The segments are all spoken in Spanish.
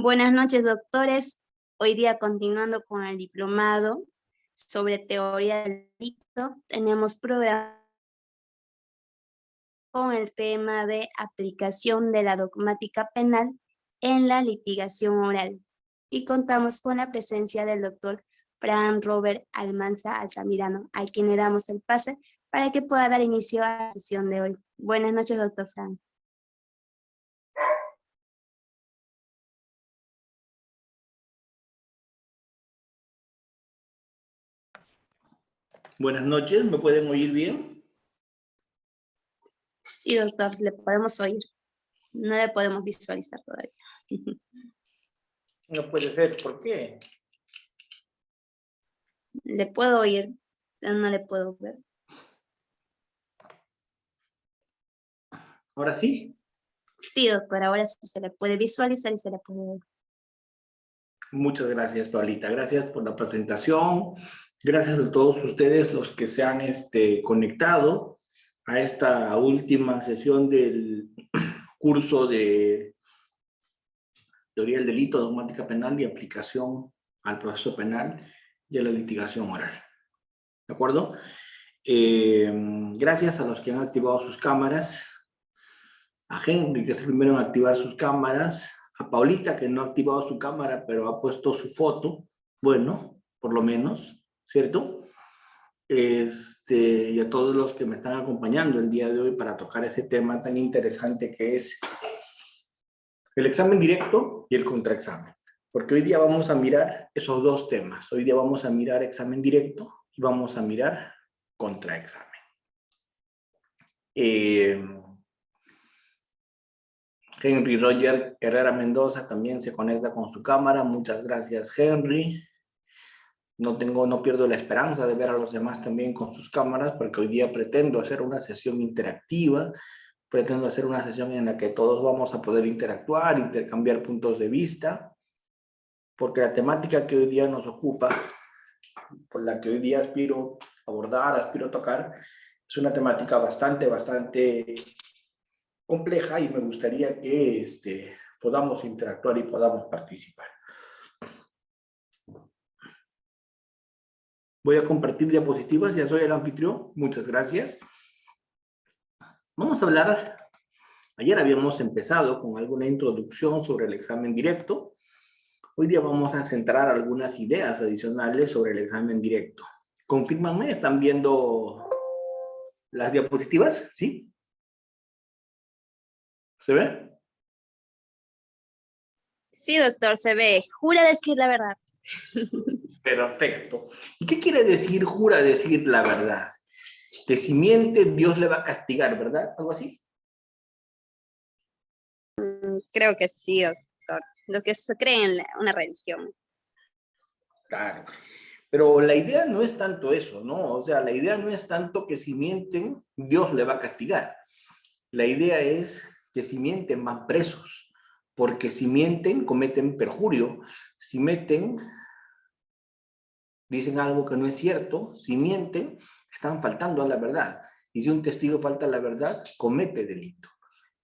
Buenas noches, doctores. Hoy día, continuando con el diplomado sobre teoría del delito, tenemos programa con el tema de aplicación de la dogmática penal en la litigación oral. Y contamos con la presencia del doctor Fran Robert Almanza Altamirano, a quien le damos el pase para que pueda dar inicio a la sesión de hoy. Buenas noches, doctor Fran. Buenas noches, ¿me pueden oír bien? Sí, doctor, le podemos oír. No le podemos visualizar todavía. No puede ser, ¿por qué? Le puedo oír, pero no le puedo ver. ¿Ahora sí? Sí, doctor, ahora sí se le puede visualizar y se le puede ver. Muchas gracias, Paulita. Gracias por la presentación. Gracias a todos ustedes los que se han conectado a esta última sesión del curso de Teoría del Delito, Dogmática Penal y Aplicación al Proceso Penal y a la Litigación Oral. ¿De acuerdo? Gracias a los que han activado sus cámaras, a Henry, que es el primero en activar sus cámaras, a Paulita, que no ha activado su cámara, pero ha puesto su foto, bueno, por lo menos, ¿cierto? Y a todos los que me están acompañando el día de hoy para tocar ese tema tan interesante que es el examen directo y el contraexamen. Porque hoy día vamos a mirar esos dos temas. Hoy día vamos a mirar examen directo y vamos a mirar contraexamen. Henry Roger Herrera Mendoza también se conecta con su cámara. Muchas gracias, Henry. No pierdo la esperanza de ver a los demás también con sus cámaras, porque hoy día pretendo hacer una sesión interactiva, pretendo hacer una sesión en la que todos vamos a poder interactuar, intercambiar puntos de vista, porque la temática que hoy día nos ocupa, por la que hoy día aspiro a abordar, aspiro a tocar, es una temática bastante compleja y me gustaría que podamos interactuar y podamos participar. Voy a compartir diapositivas, ya soy el anfitrión, muchas gracias. Vamos a hablar, ayer habíamos empezado con alguna introducción sobre el examen directo. Hoy día vamos a centrar algunas ideas adicionales sobre el examen directo. Confírmanme, ¿están viendo las diapositivas? ¿Sí? ¿Se ve? Sí, doctor, se ve. Jura decir la verdad. Perfecto. ¿Y qué quiere decir jura decir la verdad? Que si miente, Dios le va a castigar, ¿verdad? ¿Algo así? Creo que sí, doctor. Los que se creen en una religión. Claro. Pero la idea no es tanto eso, ¿no? O sea, la idea no es tanto que si mienten, Dios le va a castigar. La idea es que si mienten, van presos. Porque si mienten, cometen perjurio. Si meten, dicen algo que no es cierto. Si mienten, están faltando a la verdad. Y si un testigo falta a la verdad, comete delito.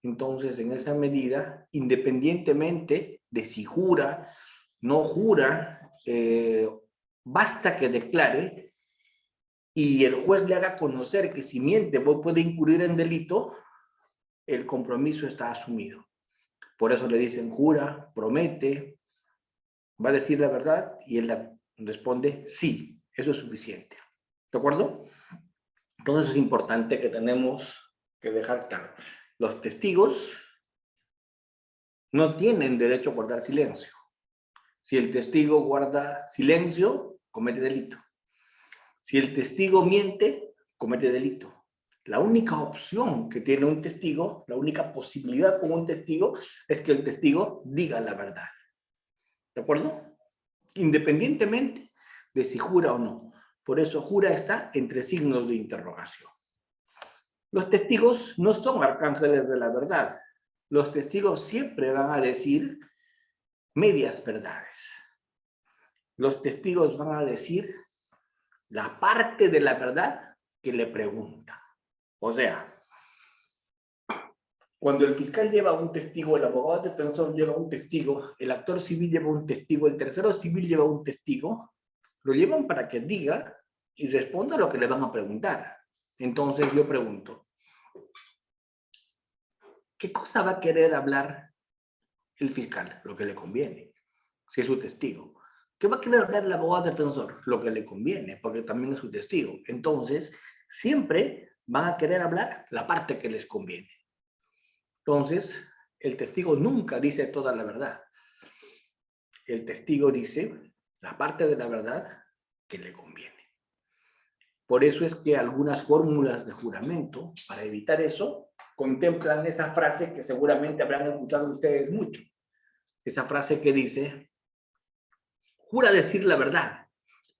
Entonces, en esa medida, independientemente de si jura, no jura, basta que declare y el juez le haga conocer que si miente puede incurrir en delito, el compromiso está asumido. Por eso le dicen jura, promete, va a decir la verdad y él responde sí, eso es suficiente. ¿De acuerdo? Entonces es importante que tenemos que dejar claro. Los testigos no tienen derecho a guardar silencio. Si el testigo guarda silencio, comete delito. Si el testigo miente, comete delito. La única opción que tiene un testigo, la única posibilidad con un testigo, es que el testigo diga la verdad. ¿De acuerdo? Independientemente de si jura o no. Por eso jura está entre signos de interrogación. Los testigos no son arcángeles de la verdad. Los testigos siempre van a decir medias verdades. Los testigos van a decir la parte de la verdad que le pregunta. O sea, Cuando el fiscal lleva un testigo, el abogado defensor lleva un testigo, el actor civil lleva un testigo, el tercero civil lleva un testigo, lo llevan para que diga y responda a lo que le van a preguntar. Entonces yo pregunto, ¿qué cosa va a querer hablar el fiscal? Lo que le conviene, si es su testigo. ¿Qué va a querer hablar el abogado defensor? Lo que le conviene, porque también es su testigo. Entonces, siempre van a querer hablar la parte que les conviene. Entonces, el testigo nunca dice toda la verdad. El testigo dice la parte de la verdad que le conviene. Por eso es que algunas fórmulas de juramento, para evitar eso, contemplan esa frase que seguramente habrán escuchado ustedes mucho. Esa frase que dice, jura decir la verdad,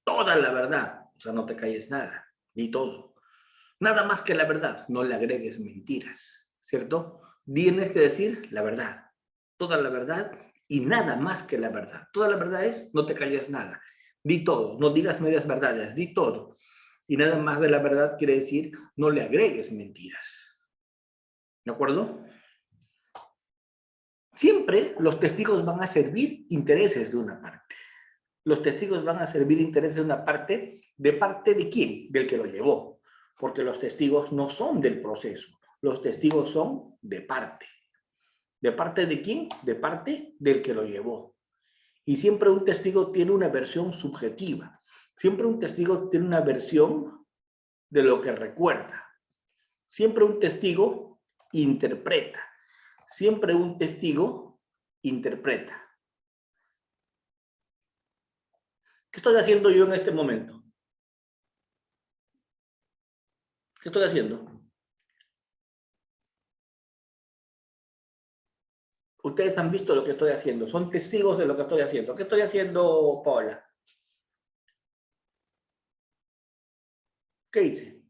toda la verdad. O sea, no te calles nada, ni todo. Nada más que la verdad, no le agregues mentiras, ¿cierto? Tienes que decir la verdad, toda la verdad y nada más que la verdad. Toda la verdad es, no te calles nada, di todo, no digas medias verdades, di todo. Y nada más de la verdad quiere decir, no le agregues mentiras. ¿De acuerdo? Siempre los testigos van a servir intereses de una parte. Los testigos van a servir intereses de una parte. ¿De parte de quién? Del que lo llevó. Porque los testigos no son del proceso. Los testigos son de parte. ¿De parte de quién? De parte del que lo llevó. Y siempre un testigo tiene una versión subjetiva. Siempre un testigo tiene una versión de lo que recuerda. Siempre un testigo interpreta. Siempre un testigo interpreta. ¿Qué estoy haciendo yo en este momento? ¿Qué estoy haciendo? Ustedes han visto lo que estoy haciendo, son testigos de lo que estoy haciendo. ¿Qué estoy haciendo, Paola? ¿Qué hice?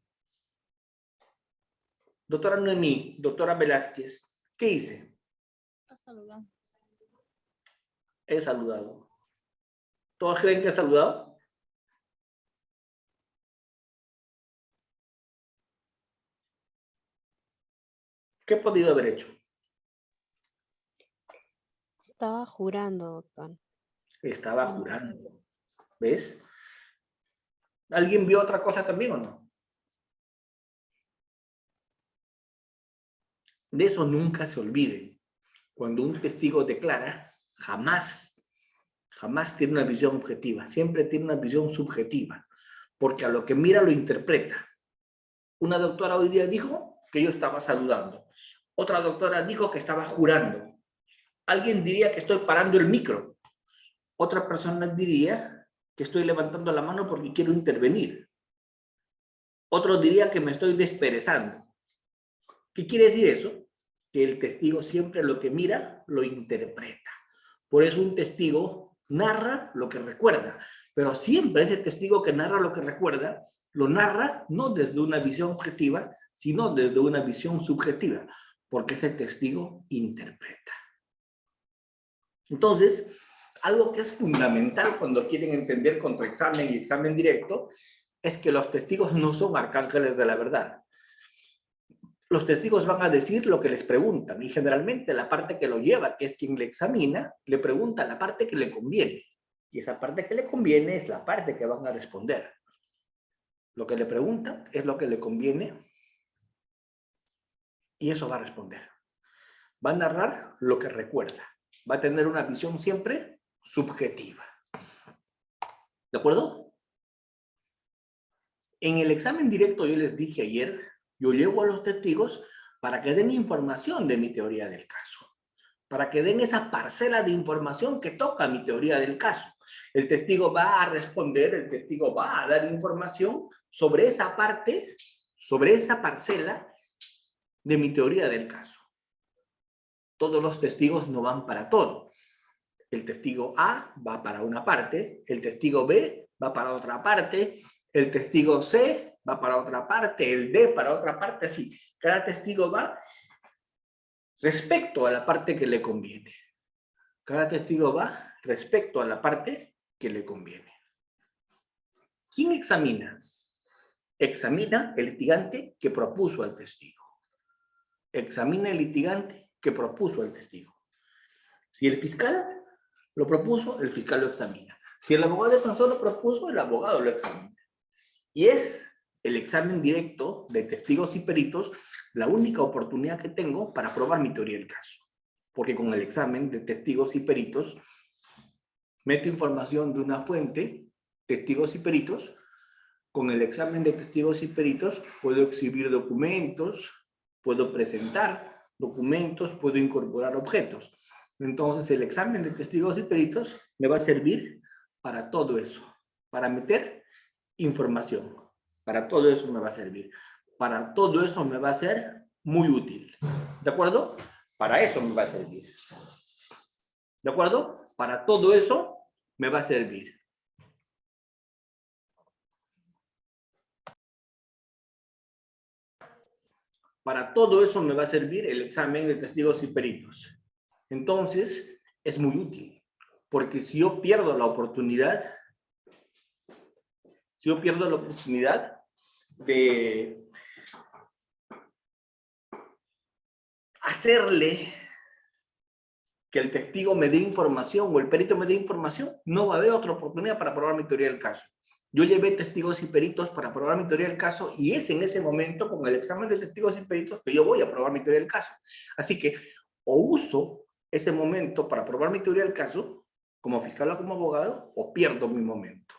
Doctora Noemí, doctora Velázquez, ¿qué hice? He saludado. ¿Todos creen que he saludado? ¿Qué he podido haber hecho? Estaba jurando, doctor. Estaba jurando. ¿Ves? ¿Alguien vio otra cosa también o no? De eso nunca se olviden. Cuando un testigo declara, jamás tiene una visión objetiva. Siempre tiene una visión subjetiva. Porque a lo que mira lo interpreta. Una doctora hoy día dijo que yo estaba saludando. Otra doctora dijo que estaba jurando. Alguien diría que estoy parando el micro. Otra persona diría que estoy levantando la mano porque quiero intervenir. Otro diría que me estoy desperezando. ¿Qué quiere decir eso? Que el testigo siempre lo que mira lo interpreta. Por eso un testigo narra lo que recuerda. Pero siempre ese testigo que narra lo que recuerda, lo narra no desde una visión objetiva, sino desde una visión subjetiva. Porque ese testigo interpreta. Entonces, algo que es fundamental cuando quieren entender contraexamen y examen directo es que los testigos no son arcángeles de la verdad. Los testigos van a decir lo que les preguntan y generalmente la parte que lo lleva, que es quien le examina, le pregunta la parte que le conviene. Y esa parte que le conviene es la parte que van a responder. Lo que le preguntan es lo que le conviene y eso va a responder. Va a narrar lo que recuerda. Va a tener una visión siempre subjetiva. ¿De acuerdo? En el examen directo yo les dije ayer, yo llevo a los testigos para que den información de mi teoría del caso, para que den esa parcela de información que toca mi teoría del caso. El testigo va a responder, el testigo va a dar información sobre esa parte, sobre esa parcela de mi teoría del caso. Todos los testigos no van para todo. El testigo A va para una parte, el testigo B va para otra parte, el testigo C va para otra parte, el D para otra parte, así. Cada testigo va respecto a la parte que le conviene. Cada testigo va respecto a la parte que le conviene. ¿Quién examina? Examina el litigante que propuso al testigo. examina el litigante que propuso al testigo. Si el fiscal lo propuso, el fiscal lo examina. Si el abogado defensor lo propuso, el abogado lo examina. Y es el examen directo de testigos y peritos la única oportunidad que tengo para probar mi teoría del caso. Porque con el examen de testigos y peritos, meto información de una fuente, testigos y peritos. Con el examen de testigos y peritos puedo exhibir documentos, puedo presentar documentos, puedo incorporar objetos. Entonces el examen de testigos y peritos me va a servir para todo eso, para meter información. Para todo eso me va a servir. Para todo eso me va a ser muy útil. ¿De acuerdo? Para eso me va a servir. ¿De acuerdo? Para todo eso me va a servir. Para todo eso me va a servir el examen de testigos y peritos. Entonces, es muy útil. Porque si yo pierdo la oportunidad, de hacerle que el testigo me dé información o el perito me dé información, no va a haber otra oportunidad para probar mi teoría del caso. Yo llevé testigos y peritos para probar mi teoría del caso y es en ese momento, con el examen de testigos y peritos, que yo voy a probar mi teoría del caso. Así que o uso ese momento para probar mi teoría del caso, como fiscal o como abogado, o pierdo mi momento.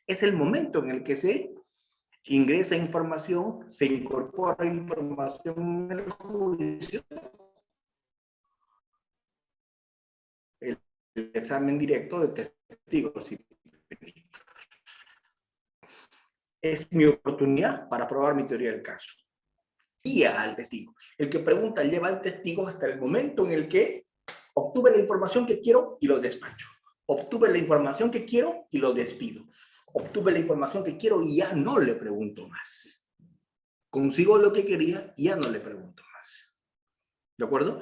Es el momento en el que se ingresa información, se incorpora información en el juicio, el examen directo de testigos y peritos. Es mi oportunidad para probar mi teoría del caso. Guía al testigo. El que pregunta lleva al testigo hasta el momento en el que obtuve la información que quiero y lo despacho. Obtuve la información que quiero y lo despido. Obtuve la información que quiero y ya no le pregunto más. Consigo lo que quería y ya no le pregunto más. ¿De acuerdo?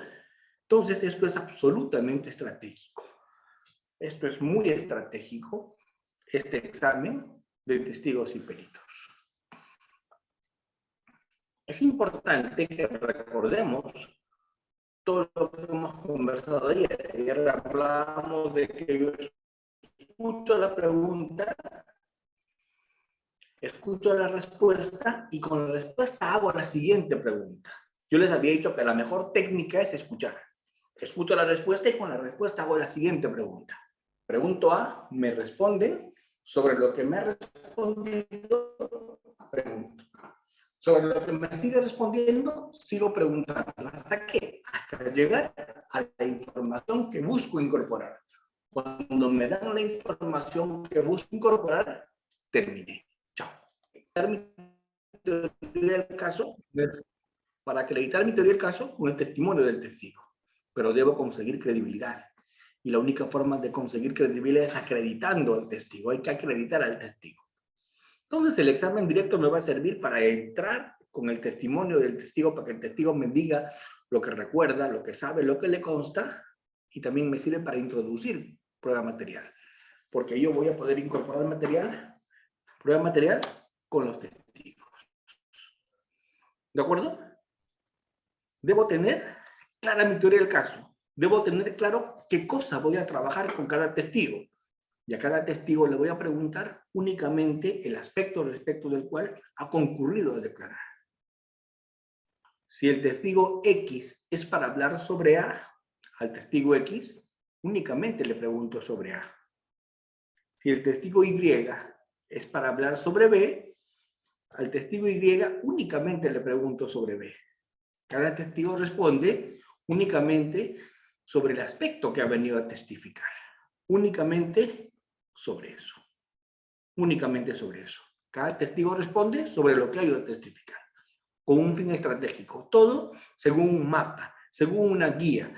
Entonces, esto es absolutamente estratégico. Esto es muy estratégico, este examen de testigos y peritos. Es importante que recordemos todo lo que hemos conversado ayer. Ayer hablábamos de que yo escucho la pregunta, escucho la respuesta y con la respuesta hago la siguiente pregunta. Yo les había dicho que la mejor técnica es escuchar. Escucho la respuesta y con la respuesta hago la siguiente pregunta. Pregunto A, me responden, sobre lo que me ha respondido, pregunto. Sobre lo que me sigue respondiendo, sigo preguntando. ¿Hasta qué? Hasta llegar a la información que busco incorporar. Cuando me dan la información que busco incorporar, terminé. Chao. Para acreditar mi teoría del caso con el testimonio del testigo. Pero debo conseguir credibilidad. Y la única forma de conseguir credibilidad es acreditando al testigo. Hay que acreditar al testigo. Entonces, el examen directo me va a servir para entrar con el testimonio del testigo, para que el testigo me diga lo que recuerda, lo que sabe, lo que le consta, y también me sirve para introducir prueba material, porque yo voy a poder incorporar prueba material con los testigos. ¿De acuerdo? Debo tener clara mi teoría del caso. Debo tener claro qué cosa voy a trabajar con cada testigo. Y a cada testigo le voy a preguntar únicamente el aspecto respecto del cual ha concurrido a declarar. Si el testigo X es para hablar sobre A, al testigo X únicamente le pregunto sobre A. Si el testigo Y es para hablar sobre B, al testigo Y únicamente le pregunto sobre B. Cada testigo responde únicamente sobre el aspecto que ha venido a testificar. Únicamente sobre eso. Únicamente sobre eso. Cada testigo responde sobre lo que ha ido a testificar, con un fin estratégico. Todo según un mapa, según una guía,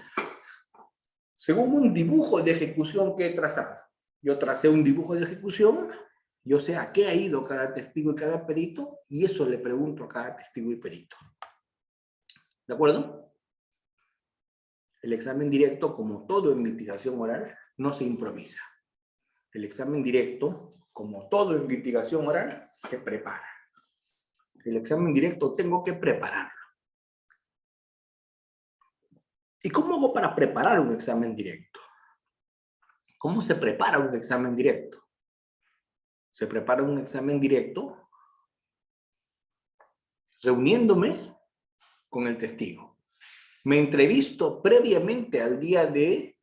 según un dibujo de ejecución que he trazado. Yo tracé un dibujo de ejecución, yo sé a qué ha ido cada testigo y cada perito, y eso le pregunto a cada testigo y perito. ¿De acuerdo? El examen directo, como todo en litigación oral, no se improvisa. El examen directo, como todo en litigación oral, se prepara. El examen directo tengo que prepararlo. ¿Y cómo hago para preparar un examen directo? ¿Cómo se prepara un examen directo? Se prepara un examen directo reuniéndome con el testigo. Me entrevisto previamente al día de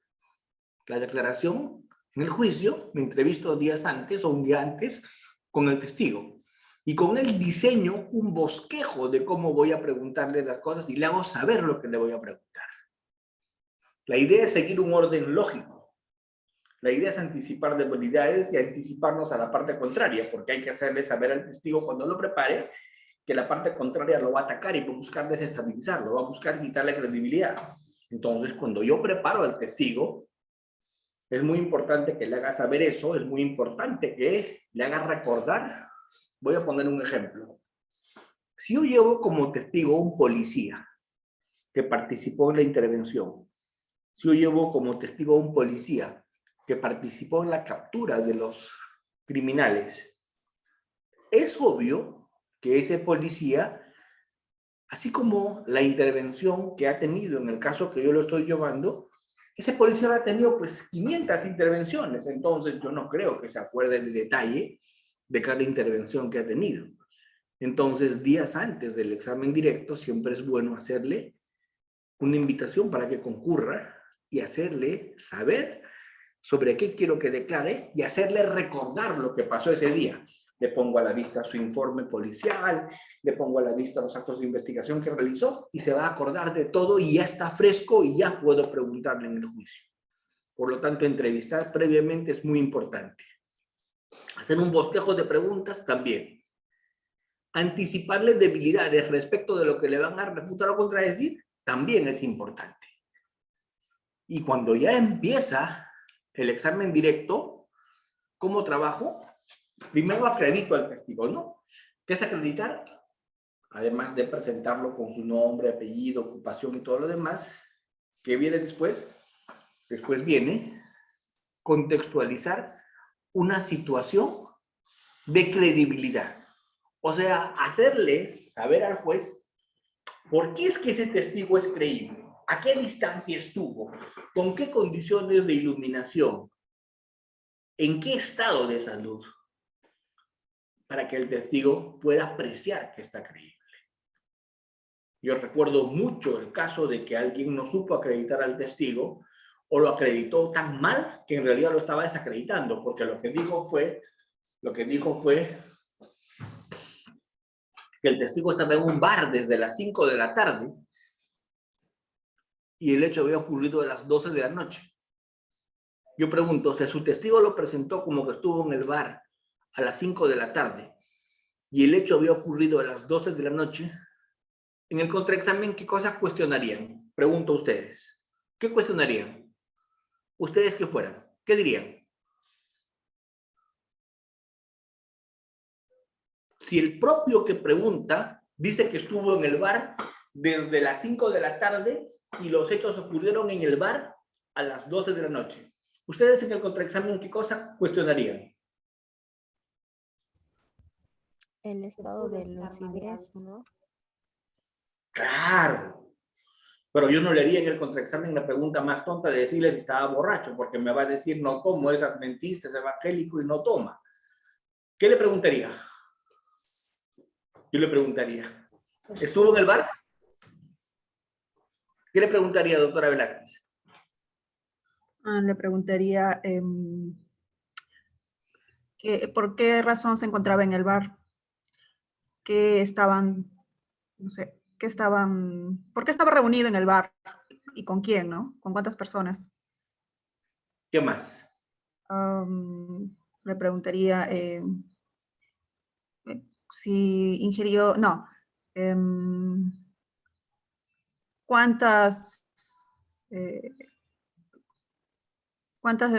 la declaración en el juicio, me entrevisto días antes o un día antes con el testigo. Y con él diseño un bosquejo de cómo voy a preguntarle las cosas y le hago saber lo que le voy a preguntar. La idea es seguir un orden lógico. La idea es anticipar debilidades y anticiparnos a la parte contraria, porque hay que hacerle saber al testigo cuando lo prepare que la parte contraria lo va a atacar y va a buscar desestabilizarlo, va a buscar quitarle credibilidad. Entonces, cuando yo preparo al testigo, es muy importante que le haga saber eso, es muy importante que le haga recordar. Voy a poner un ejemplo. Si yo llevo como testigo a un policía que participó en la intervención, si yo llevo como testigo a un policía que participó en la captura de los criminales, es obvio que ese policía, así como la intervención que ha tenido en el caso que yo lo estoy llevando, ese policía ha tenido pues 500 intervenciones, entonces yo no creo que se acuerde el detalle de cada intervención que ha tenido. Entonces, días antes del examen directo, siempre es bueno hacerle una invitación para que concurra y hacerle saber sobre qué quiero que declare y hacerle recordar lo que pasó ese día. Le pongo a la vista su informe policial, le pongo a la vista los actos de investigación que realizó y se va a acordar de todo y ya está fresco y ya puedo preguntarle en el juicio. Por lo tanto, entrevistar previamente es muy importante. Hacer un bosquejo de preguntas también. Anticiparle debilidades respecto de lo que le van a refutar o contradecir también es importante. Y cuando ya empieza el examen directo, ¿cómo trabajo? Primero acredito al testigo, ¿no? ¿Qué es acreditar? Además de presentarlo con su nombre, apellido, ocupación y todo lo demás, ¿qué viene después? Después viene contextualizar una situación de credibilidad. O sea, hacerle saber al juez por qué es que ese testigo es creíble, a qué distancia estuvo, con qué condiciones de iluminación, en qué estado de salud, para que el testigo pueda apreciar que está creíble. Yo recuerdo mucho el caso de que alguien no supo acreditar al testigo o lo acreditó tan mal que en realidad lo estaba desacreditando, porque lo que dijo fue que el testigo estaba en un bar desde las 5 de la tarde y el hecho había ocurrido a las 12 de la noche. Yo pregunto, si su testigo lo presentó como que estuvo en el bar a las 5 de la tarde y el hecho había ocurrido a las 12 de la noche, en el contraexamen, ¿qué cosas cuestionarían? Pregunto a ustedes. ¿Qué cuestionarían? ¿Ustedes qué fueran? ¿Qué dirían? Si el propio que pregunta dice que estuvo en el bar desde las 5 de la tarde y los hechos ocurrieron en el bar a las 12 de la noche, ¿ustedes en el contraexamen qué cosa cuestionarían? El estado de lucidez, ¿no? Claro, pero yo no le haría en el contraexamen la pregunta más tonta de decirle si estaba borracho, porque me va a decir no tomo, es adventista, es evangélico y no toma. ¿Qué le preguntaría? Yo le preguntaría, ¿estuvo en el bar? ¿Qué le preguntaría, doctora Velázquez? Le preguntaría por qué razón se encontraba en el bar, qué estaban, no sé, por qué estaba reunido en el bar y con quién, ¿no? ¿Con cuántas personas? ¿Qué más? Le preguntaría si ingirió, no, cuántas, eh, cuántas,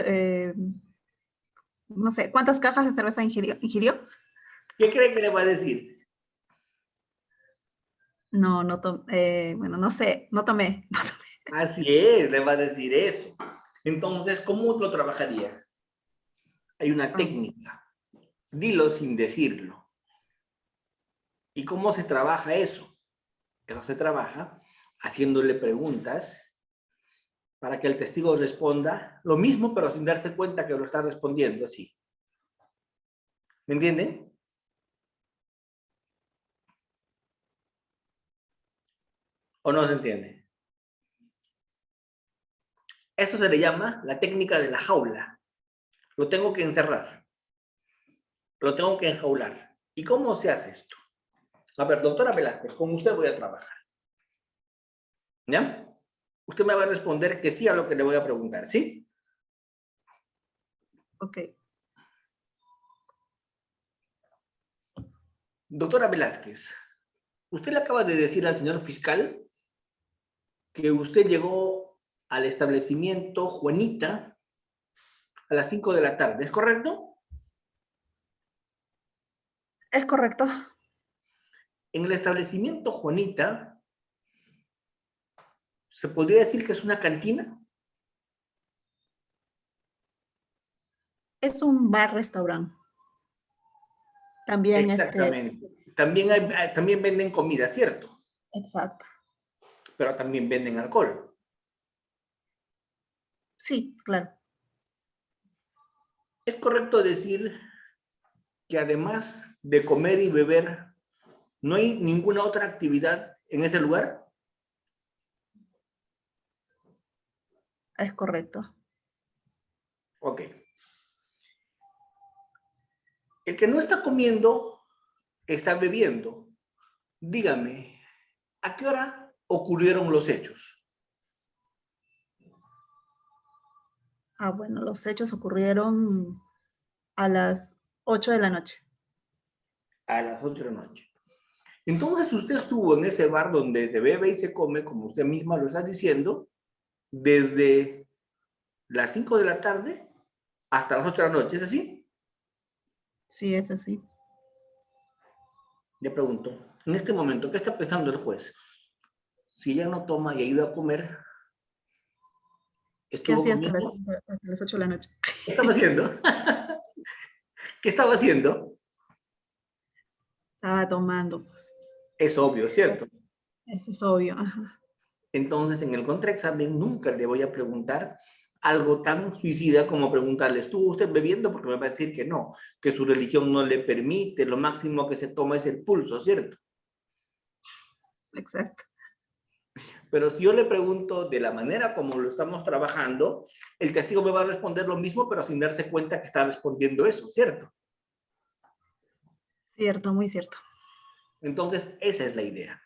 no sé, cuántas cajas de cerveza ingirió. ¿Qué cree que le va a decir? No, bueno, no sé, no tomé. Así es, le va a decir eso. Entonces, ¿cómo lo trabajaría? Hay una técnica. Dilo sin decirlo. ¿Y cómo se trabaja eso? Eso se trabaja haciéndole preguntas para que el testigo responda lo mismo, pero sin darse cuenta que lo está respondiendo así. ¿Me entienden? ¿O no se entiende? Eso se le llama la técnica de la jaula. Lo tengo que encerrar. Lo tengo que enjaular. ¿Y cómo se hace esto? A ver, doctora Velázquez, con usted voy a trabajar. ¿Ya? Usted me va a responder que sí a lo que le voy a preguntar, ¿sí? Ok. Doctora Velázquez, usted le acaba de decir al señor fiscal que usted llegó al establecimiento Juanita a las 5 de la tarde, ¿es correcto? Es correcto. En el establecimiento Juanita, ¿se podría decir que es una cantina? Es un bar-restaurante. También Exactamente. También venden comida, ¿cierto? Exacto. Pero también venden alcohol. Sí, claro. ¿Es correcto decir que además de comer y beber, no hay ninguna otra actividad en ese lugar? Es correcto. Ok. El que no está comiendo, está bebiendo. Dígame, ¿a qué hora ocurrieron los hechos? Ah, bueno, los hechos ocurrieron a las 8 de la noche. A las 8 de la noche. Entonces usted estuvo en ese bar donde se bebe y se come, como usted misma lo está diciendo, desde las 5 de la tarde hasta las 8 de la noche, ¿es así? Sí, es así. Le pregunto, en este momento, ¿qué está pensando el juez? Si ella no toma y ha ido a comer, ¿Qué ¿estuvo hacía hasta las, comiendo? hasta las 8 de la noche? ¿Qué estaba haciendo? ¿Qué estaba haciendo? Estaba tomando, pues. Es obvio, ¿cierto? Eso es obvio. Ajá. Entonces, en el contraexamen nunca le voy a preguntar algo tan suicida como preguntarle, ¿estuvo usted bebiendo? Porque me va a decir que no, que su religión no le permite, lo máximo que se toma es el pulso, ¿cierto? Exacto. Pero si yo le pregunto de la manera como lo estamos trabajando, el testigo me va a responder lo mismo, pero sin darse cuenta que está respondiendo eso, ¿cierto? Cierto, muy cierto. Entonces, esa es la idea.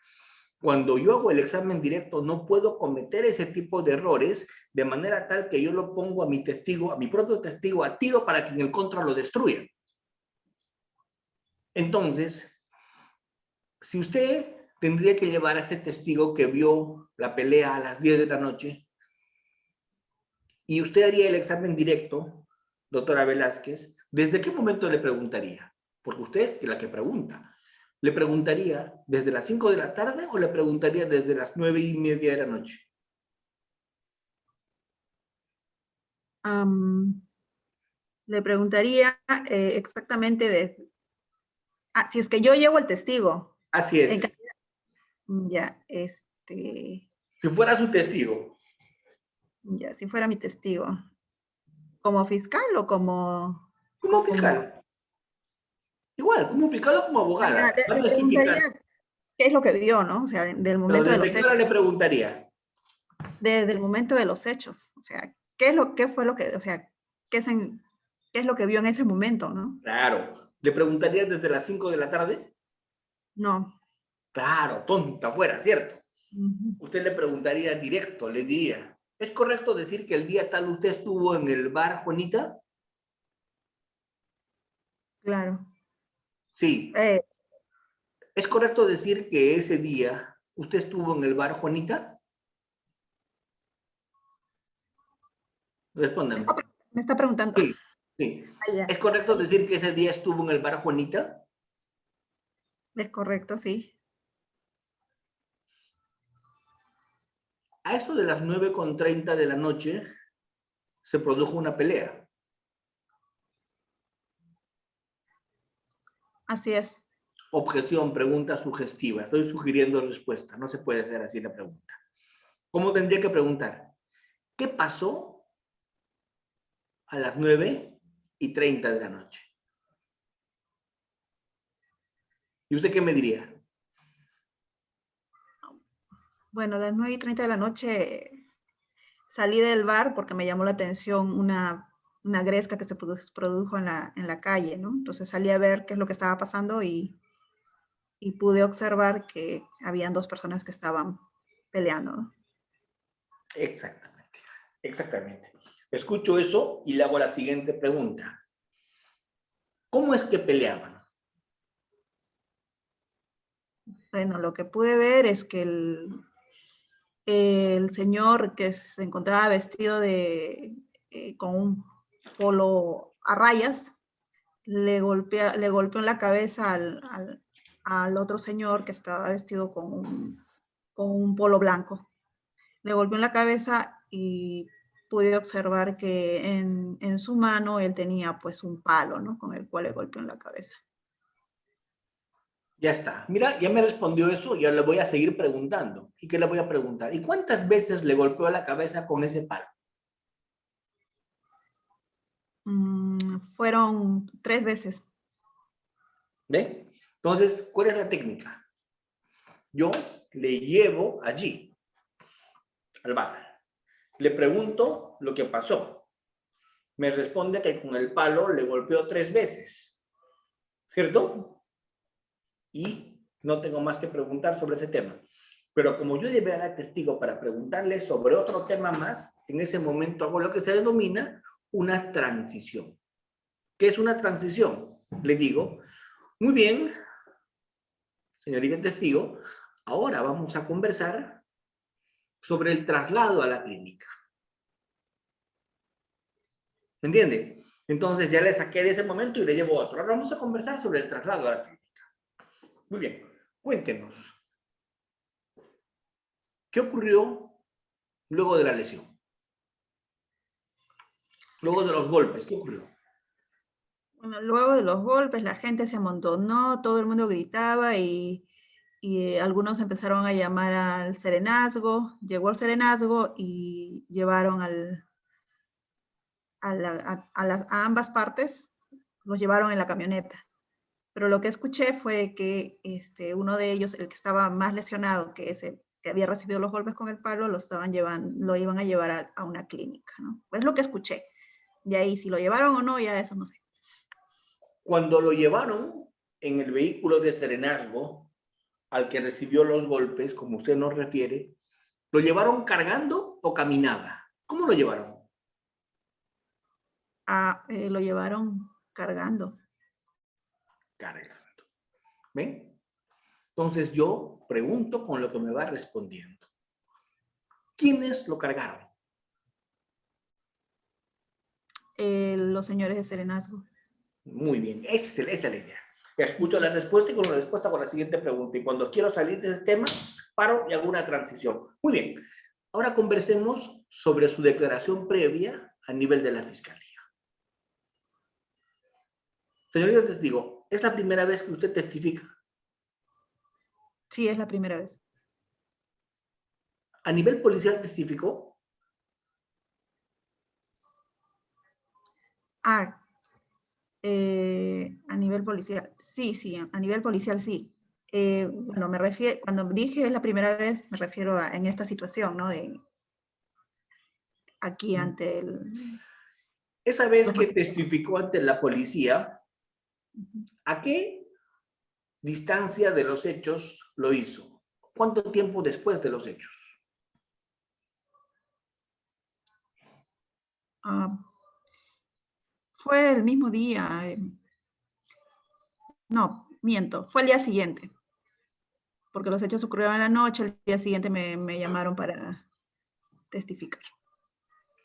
Cuando yo hago el examen directo, no puedo cometer ese tipo de errores de manera tal que yo lo pongo a mi testigo, a mi propio testigo, a tiro para que en el contra lo destruya. Entonces, si usted tendría que llevar a ese testigo que vio la pelea a las 10 de la noche y usted haría el examen directo, doctora Velázquez, ¿desde qué momento le preguntaría? Porque usted es la que pregunta. ¿Le preguntaría desde las 5 de la tarde o le preguntaría desde las 9:30 de la noche? Le preguntaría exactamente si es que yo llevo el testigo. Así En es. ca- ya, Si fuera su testigo. ya, si fuera mi testigo. ¿Como fiscal o como? Como fiscal. Igual, como fiscal o como abogada. Va a Le preguntaría testificar. qué es lo que vio, ¿no? O sea, del Pero momento de ¿desde los qué hora hechos. le preguntaría? Desde el momento de los hechos. O sea, qué fue lo que, o sea, qué es lo que vio en ese momento, ¿no? Claro. ¿Le preguntaría desde las 5 de la tarde? No. Claro, tonta fuera, ¿cierto? Ujú. Usted le preguntaría directo, le diría, ¿es correcto decir que el día tal usted estuvo en el bar Juanita? Claro. Sí. Eh, ¿Es correcto decir que ese día usted estuvo en el bar Juanita? Respóndame. me está preguntando. Sí, sí. Ah, ya. ¿Es correcto decir que ese día estuvo en el bar Juanita? Es correcto, sí. A eso de las 9:30 de la noche se produjo una pelea. Así es. Objeción, pregunta sugestiva. Estoy sugiriendo respuesta. No se puede hacer así la pregunta. ¿Cómo tendría que preguntar? ¿Qué pasó a las 9:30 de la noche? ¿Y usted qué me diría? Bueno, a las 9:30 de la noche salí del bar porque me llamó la atención una gresca que se produjo en la calle, ¿no? Entonces salí a ver qué es lo que estaba pasando y pude observar que habían 2 personas que estaban peleando, ¿no? Exactamente, exactamente. Escucho eso y le hago la siguiente pregunta. ¿Cómo es que peleaban? Bueno, lo que pude ver es que el señor que se encontraba vestido con un polo a rayas, le golpeó en la cabeza al otro señor que estaba vestido con un polo blanco. Le golpeó en la cabeza y pude observar que en su mano él tenía pues un palo, ¿no? Con el cual le golpeó en la cabeza. Ya está. Mira, ya me respondió eso y ahora le voy a seguir preguntando. ¿Y qué le voy a preguntar? ¿Y cuántas veces le golpeó la cabeza con ese palo? Fueron 3 veces. ¿Ve? Entonces, ¿cuál es la técnica? Yo le llevo allí, al bar. Le pregunto lo que pasó. Me responde que con el palo le golpeó 3 veces. ¿Cierto? Y no tengo más que preguntar sobre ese tema. Pero como yo llevé a la testigo para preguntarle sobre otro tema más, en ese momento hago lo que se denomina una transición. ¿Qué es una transición? Le digo, muy bien, señorita testigo, ahora vamos a conversar sobre el traslado a la clínica. ¿Me entiende? Entonces ya le saqué de ese momento y le llevo otro. Ahora vamos a conversar sobre el traslado a la clínica. Muy bien, cuéntenos. ¿Qué ocurrió luego de la lesión? Luego de los golpes, ¿qué ocurrió? Bueno, luego de los golpes la gente se amontonó, todo el mundo gritaba y algunos empezaron a llamar al serenazgo. Llegó el serenazgo y llevaron a ambas partes, los llevaron en la camioneta. Pero lo que escuché fue que uno de ellos, el que estaba más lesionado, que ese que había recibido los golpes con el palo, lo iban a llevar a una clínica, ¿no? Es lo que escuché. De ahí, si lo llevaron o no, ya eso no sé. Cuando lo llevaron en el vehículo de serenazgo al que recibió los golpes, como usted nos refiere, ¿lo llevaron cargando o caminaba? ¿Cómo lo llevaron? Lo llevaron cargando. Cargando. ¿Ven? Entonces yo pregunto con lo que me va respondiendo. ¿Quiénes lo cargaron? Los señores de serenazgo. Muy bien, esa es la idea. Escucho la respuesta y con la respuesta con la siguiente pregunta. Y cuando quiero salir de ese tema, paro y hago una transición. Muy bien. Ahora conversemos sobre su declaración previa a nivel de la Fiscalía. Señorita testigo, ¿es la primera vez que usted testifica? Sí, es la primera vez. ¿A nivel policial testificó? A nivel policial, sí, a nivel policial sí. Bueno, cuando dije la primera vez, me refiero en esta situación, ¿no? Aquí ante el... Esa vez que testificó ante la policía, ¿a qué distancia de los hechos lo hizo? ¿Cuánto tiempo después de los hechos? Fue el mismo día. No, miento, fue el día siguiente. Porque los hechos ocurrieron en la noche, el día siguiente me llamaron para testificar.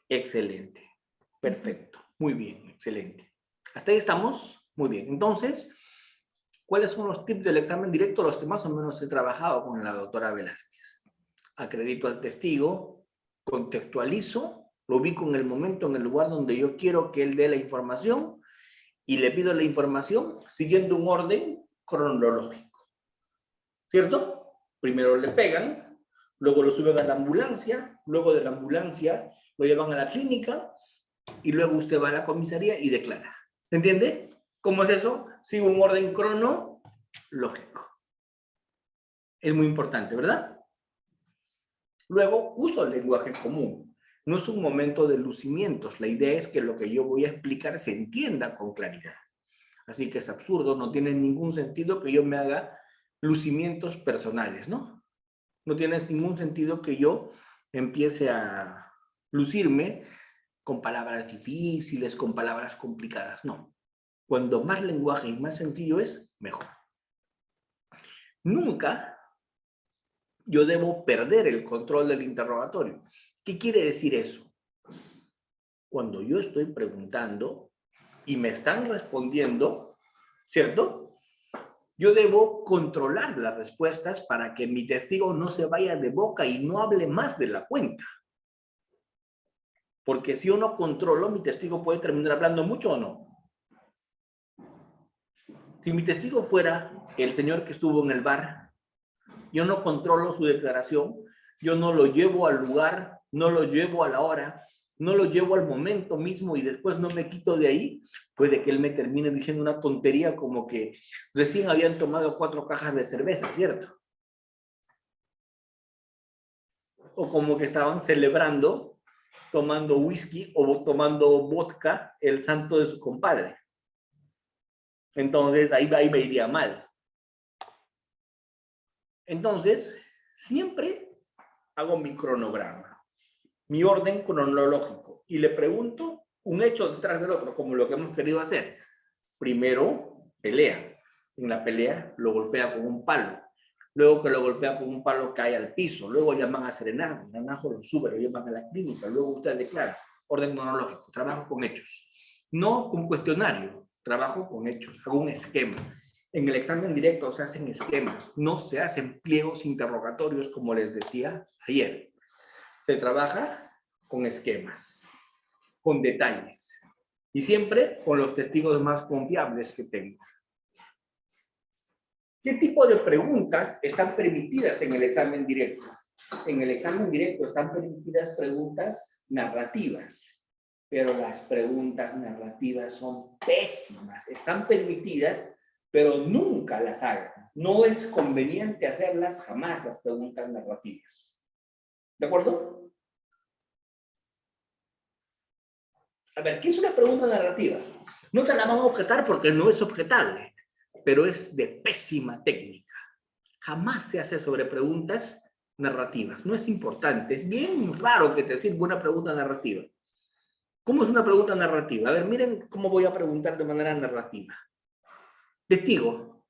Excelente. Perfecto. Muy bien, excelente. ¿Hasta ahí estamos? Muy bien. Entonces, ¿cuáles son los tips del examen directo? Los que más o menos he trabajado con la doctora Velázquez. Acredito al testigo, contextualizo, lo ubico en el momento, en el lugar donde yo quiero que él dé la información y le pido la información siguiendo un orden cronológico. ¿Cierto? Primero le pegan, luego lo suben a la ambulancia, luego de la ambulancia lo llevan a la clínica y luego usted va a la comisaría y declara. ¿Se entiende? ¿Cómo es eso? Sigue un orden cronológico. Es muy importante, ¿verdad? Luego, uso el lenguaje común. No es un momento de lucimientos. La idea es que lo que yo voy a explicar se entienda con claridad. Así que es absurdo, no tiene ningún sentido que yo me haga lucimientos personales, ¿no? No tiene ningún sentido que yo empiece a lucirme con palabras difíciles, con palabras complicadas, no. Cuando más lenguaje y más sencillo es, mejor. Nunca yo debo perder el control del interrogatorio. ¿Qué quiere decir eso? Cuando yo estoy preguntando y me están respondiendo, ¿cierto? Yo debo controlar las respuestas para que mi testigo no se vaya de boca y no hable más de la cuenta. Porque si yo no controlo, mi testigo puede terminar hablando mucho o no. Si mi testigo fuera el señor que estuvo en el bar, yo no controlo su declaración, yo no lo llevo al lugar, no lo llevo a la hora, no lo llevo al momento mismo y después no me quito de ahí, puede que él me termine diciendo una tontería como que recién habían tomado 4 cajas de cerveza, ¿cierto? O como que estaban celebrando, tomando whisky o tomando vodka el santo de su compadre. Entonces ahí me iría mal. Entonces, siempre hago mi cronograma, mi orden cronológico, y le pregunto un hecho detrás del otro, como lo que hemos querido hacer. Primero, pelea. En la pelea lo golpea con un palo. Luego que lo golpea con un palo cae al piso. Luego llaman a serenar. Naranjo lo sube, lo llevan a la clínica. Luego usted declara. Orden cronológico. Trabajo con hechos. No con cuestionario. Trabajo con hechos. Hago un esquema. En el examen directo se hacen esquemas, no se hacen pliegos interrogatorios como les decía ayer. Se trabaja con esquemas, con detalles y siempre con los testigos más confiables que tengo. ¿Qué tipo de preguntas están permitidas en el examen directo? En el examen directo están permitidas preguntas narrativas, pero las preguntas narrativas son pésimas. Están permitidas, pero nunca las hagan. No es conveniente hacerlas jamás, las preguntas narrativas. ¿De acuerdo? A ver, ¿qué es una pregunta narrativa? No te la van a objetar porque no es objetable, pero es de pésima técnica. Jamás se hace sobre preguntas narrativas. No es importante. Es bien raro que te sirva una pregunta narrativa. ¿Cómo es una pregunta narrativa? A ver, miren cómo voy a preguntar de manera narrativa. Testigo.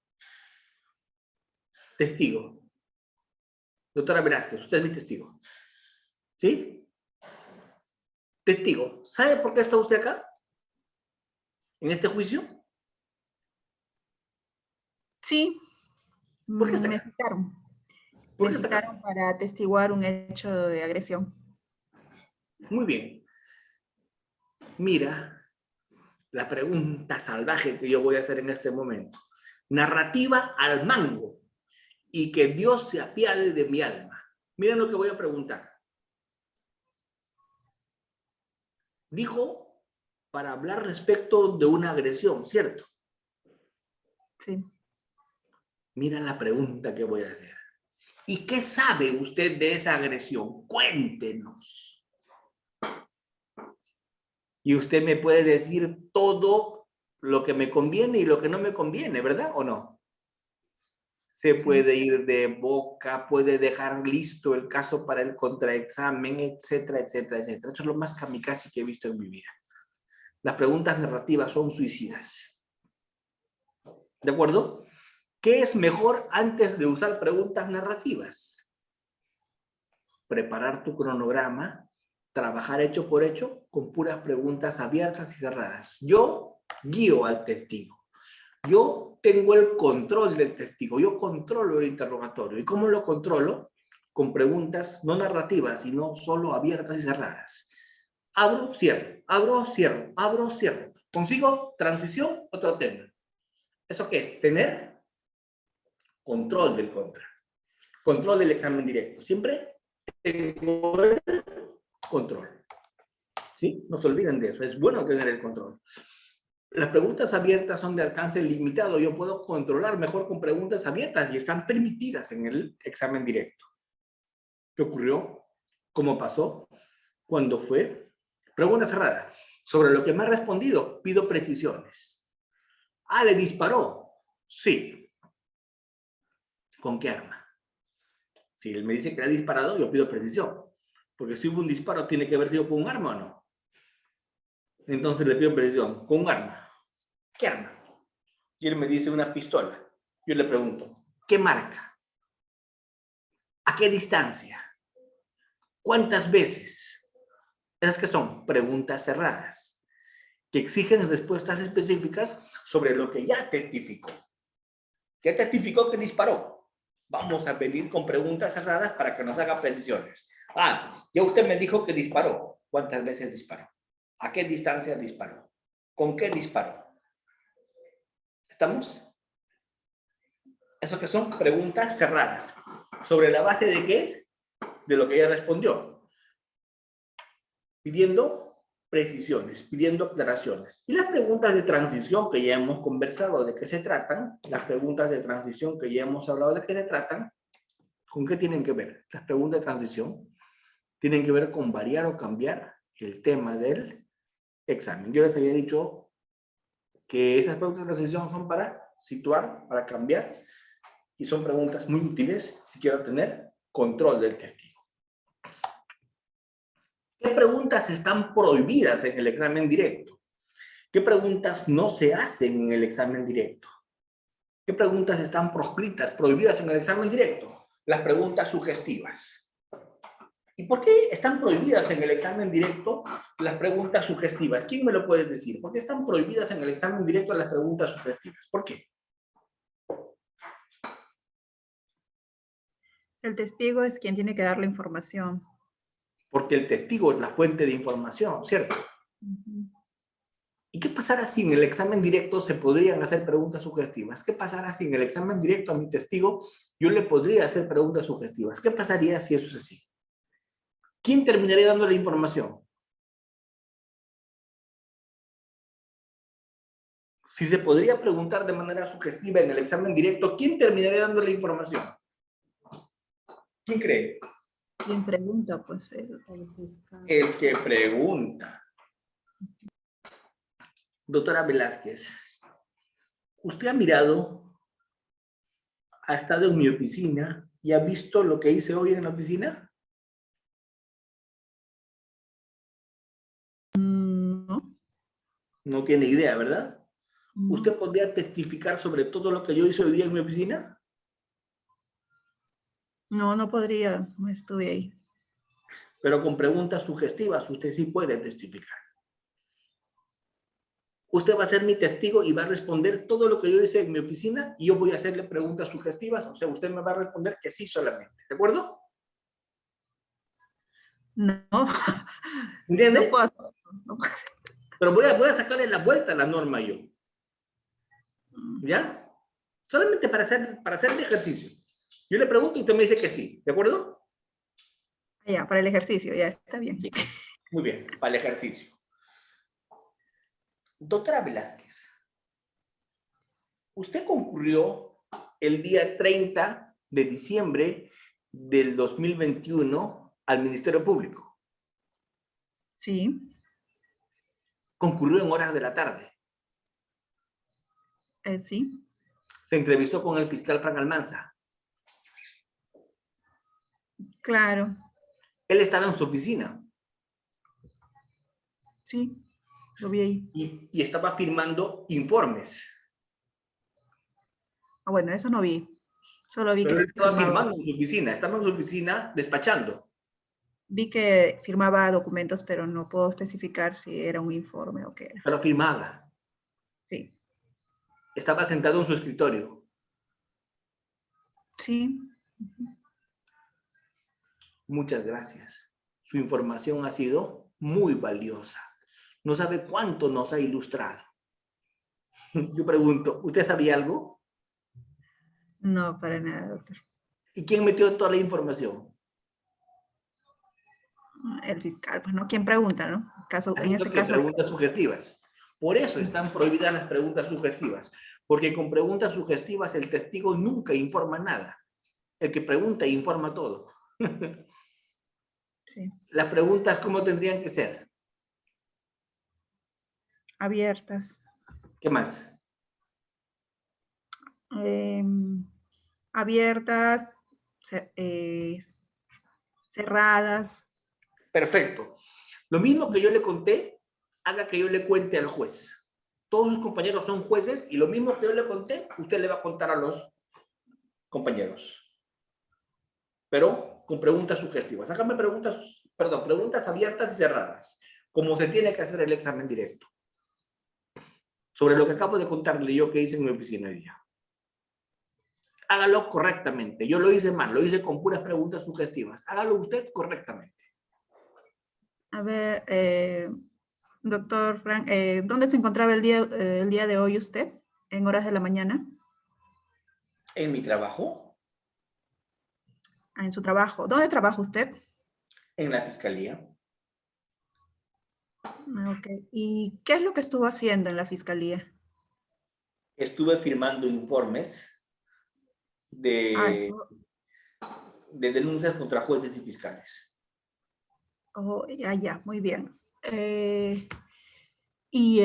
Testigo. Doctora Velázquez, usted es mi testigo. ¿Sí? Testigo. ¿Sabe por qué está usted acá? ¿En este juicio? Sí, ¿Por qué está me acá? citaron. ¿Por Me qué está acá? citaron para atestiguar un hecho de agresión. Muy bien. Mira la pregunta salvaje que yo voy a hacer en este momento. Narrativa al mango. Y que Dios se apiade de mi alma. Miren lo que voy a preguntar. Dijo para hablar respecto de una agresión, ¿cierto? Sí. Mira la pregunta que voy a hacer. ¿Y qué sabe usted de esa agresión? Cuéntenos. Y usted me puede decir todo lo que me conviene y lo que no me conviene, ¿verdad o no? Se puede ir de boca, puede dejar listo el caso para el contraexamen, etcétera, etcétera, etcétera. Eso es lo más kamikaze que he visto en mi vida. Las preguntas narrativas son suicidas. ¿De acuerdo? ¿Qué es mejor antes de usar preguntas narrativas? Preparar tu cronograma, trabajar hecho por hecho con puras preguntas abiertas y cerradas. Yo guío al testigo. Yo tengo el control del testigo. Yo controlo el interrogatorio. ¿Y cómo lo controlo? Con preguntas no narrativas, sino solo abiertas y cerradas. Abro, cierro, abro, cierro, abro, cierro. ¿Consigo? Transición, otro tema. ¿Eso qué es? Tener control del contra. Control del examen directo. Siempre tengo el control. ¿Sí? No se olviden de eso. Es bueno tener el control. Las preguntas abiertas son de alcance limitado. Yo puedo controlar mejor con preguntas abiertas y están permitidas en el examen directo. ¿Qué ocurrió? ¿Cómo pasó? ¿Cuándo fue? Pregunta cerrada. Sobre lo que me ha respondido, pido precisiones. Ah, ¿le disparó? Sí. ¿Con qué arma? Si él me dice que le ha disparado, yo pido precisión. Porque si hubo un disparo, tiene que haber sido con un arma o no. Entonces le pido precisión. ¿Con un arma? ¿Qué arma? Y él me dice una pistola. Yo le pregunto, ¿qué marca? ¿A qué distancia? ¿Cuántas veces? Esas que son preguntas cerradas, que exigen respuestas específicas sobre lo que ya testificó. ¿Qué testificó que disparó? Vamos a venir con preguntas cerradas para que nos haga precisiones. Ah, ya usted me dijo que disparó. ¿Cuántas veces disparó? ¿A qué distancia disparó? ¿Con qué disparó? ¿Estamos? Eso que son preguntas cerradas. ¿Sobre la base de qué? De lo que ella respondió. Pidiendo precisiones, pidiendo aclaraciones. Y las preguntas de transición que ya hemos conversado de qué se tratan, las preguntas de transición que ya hemos hablado de qué se tratan, ¿con qué tienen que ver? Las preguntas de transición tienen que ver con variar o cambiar el tema del examen. Yo les había dicho que esas preguntas de transición son para situar, para cambiar, y son preguntas muy útiles si quiero tener control del testigo. ¿Qué preguntas están prohibidas en el examen directo? ¿Qué preguntas no se hacen en el examen directo? ¿Qué preguntas están proscritas, prohibidas en el examen directo? Las preguntas sugestivas. ¿Y por qué están prohibidas en el examen directo las preguntas sugestivas? ¿Quién me lo puede decir? ¿Por qué están prohibidas en el examen directo las preguntas sugestivas? ¿Por qué? El testigo es quien tiene que dar la información. Porque el testigo es la fuente de información, ¿cierto? ¿Y qué pasará si en el examen directo se podrían hacer preguntas sugestivas? ¿Qué pasará si en el examen directo a mi testigo yo le podría hacer preguntas sugestivas? ¿Qué pasaría si eso es así? ¿Quién terminaría dando la información? Si se podría preguntar de manera sugestiva en el examen directo, ¿quién terminaría dando la información? ¿Quién cree? ¿Quién pregunta? Pues El que pregunta. Doctora Velázquez, ¿usted ha mirado, ha estado en mi oficina y ha visto lo que hice hoy en la oficina? no. No tiene idea, ¿verdad? No. ¿Usted podría testificar sobre todo lo que yo hice hoy día en mi oficina? No, no podría, no estuve ahí. Pero con preguntas sugestivas usted sí puede testificar. Usted va a ser mi testigo y va a responder todo lo que yo hice en mi oficina y yo voy a hacerle preguntas sugestivas, o sea, usted me va a responder que sí solamente, ¿de acuerdo? No, ¿Entiende? no puedo hacer. No. Pero voy a sacarle la vuelta a la norma yo. ¿Ya? Solamente para hacer el ejercicio. Yo le pregunto y usted me dice que sí, ¿de acuerdo? Ya, para el ejercicio, ya está bien. Sí. Muy bien, para el ejercicio. Doctora Velázquez, usted concurrió el día 30 de diciembre del 2021 al Ministerio Público. Sí, Concurrió en horas de la tarde. sí, Se entrevistó con el fiscal Frank Almanza. claro, Él estaba en su oficina sí, lo vi ahí. y estaba firmando informes. Ah, bueno, eso no vi. Solo vi Pero que él estaba firmaba, firmando en su oficina, estaba en su oficina despachando. vi que firmaba documentos, pero no puedo especificar si era un informe o qué era. Pero firmaba. Sí, Estaba sentado en su escritorio. sí. Muchas gracias. Su información ha sido muy valiosa. No sabe cuánto nos ha ilustrado. Yo pregunto, ¿usted sabía algo? No, para nada, doctor. ¿Y quién metió toda la información? El fiscal, pues, ¿no? ¿Quién pregunta, no? En Haciendo este que caso, preguntas sugestivas. Por eso están prohibidas las preguntas sugestivas, porque con preguntas sugestivas el testigo nunca informa nada. El que pregunta informa todo. sí, Las preguntas, ¿cómo tendrían que ser? abiertas, ¿Qué más? abiertas, cerradas. Perfecto. Lo mismo que yo le conté, haga que yo le cuente al juez. Todos sus compañeros son jueces y lo mismo que yo le conté, usted le va a contar a los compañeros. Pero con preguntas sugestivas. Hágame preguntas, perdón, preguntas abiertas y cerradas, como se tiene que hacer el examen directo. Sobre lo que acabo de contarle yo que hice en mi oficina hoy día. Hágalo correctamente. Yo lo hice mal, lo hice con puras preguntas sugestivas. Hágalo usted correctamente. A ver, doctor Frank, ¿dónde se encontraba el día de hoy usted? ¿En horas de la mañana? En mi trabajo, Ah, en su trabajo. ¿Dónde trabaja usted? en la fiscalía, Ah, ok. ¿Y qué es lo que estuvo haciendo en la fiscalía? estuve firmando informes Ah, de, estuvo. de denuncias contra jueces y fiscales. Oh, ya, muy bien. Y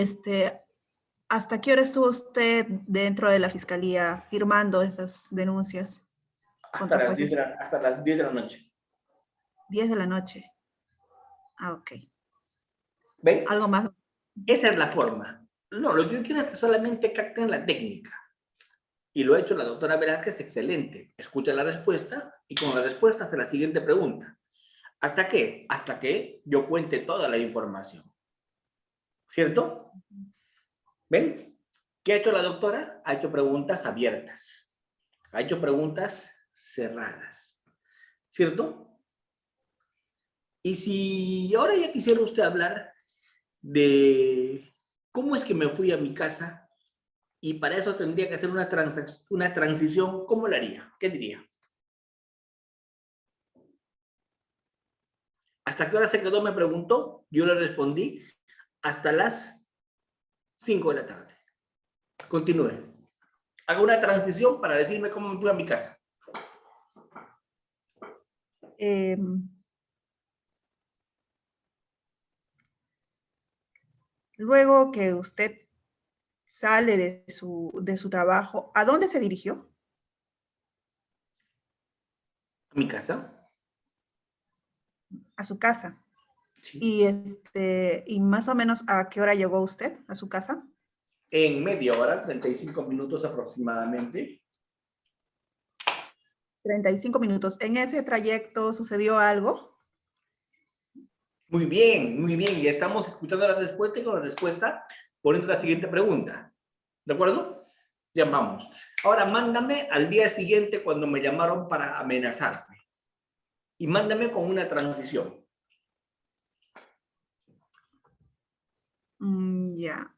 ¿hasta qué hora estuvo usted dentro de la fiscalía firmando esas denuncias Hasta contra las 10 jueces? hasta las 10 de la noche. 10 de la noche. Ah, ok. ¿Ven? ¿Algo más? Esa es la forma. No, lo que yo quiero es que solamente capten la técnica. Y lo ha hecho la doctora Velázquez, excelente. Escucha la respuesta y con la respuesta hace la siguiente pregunta. ¿Hasta qué? Hasta que yo cuente toda la información. ¿Cierto? ¿Ven? ¿Qué ha hecho la doctora? Ha hecho preguntas abiertas. Ha hecho preguntas cerradas. ¿Cierto? Y si ahora ya quisiera usted hablar de cómo es que me fui a mi casa y para eso tendría que hacer una transición, ¿cómo la haría? ¿Qué diría? ¿Hasta qué hora se quedó? Me preguntó. Yo le respondí hasta las 5 de la tarde. Continúe. Haga una transición para decirme cómo me fui a mi casa. Luego que usted sale de su trabajo, ¿a dónde se dirigió? ¿A mi casa? A su casa. Sí. Y más o menos, ¿a qué hora llegó usted a su casa? En media hora, 35 minutos aproximadamente. 35 minutos. ¿En ese trayecto sucedió algo? Muy bien, muy bien. Ya estamos escuchando la respuesta y con la respuesta poniendo la siguiente pregunta. ¿De acuerdo? Ya vamos. Ahora mándame al día siguiente cuando me llamaron para amenazarme. Y mándame con una transición. Ya.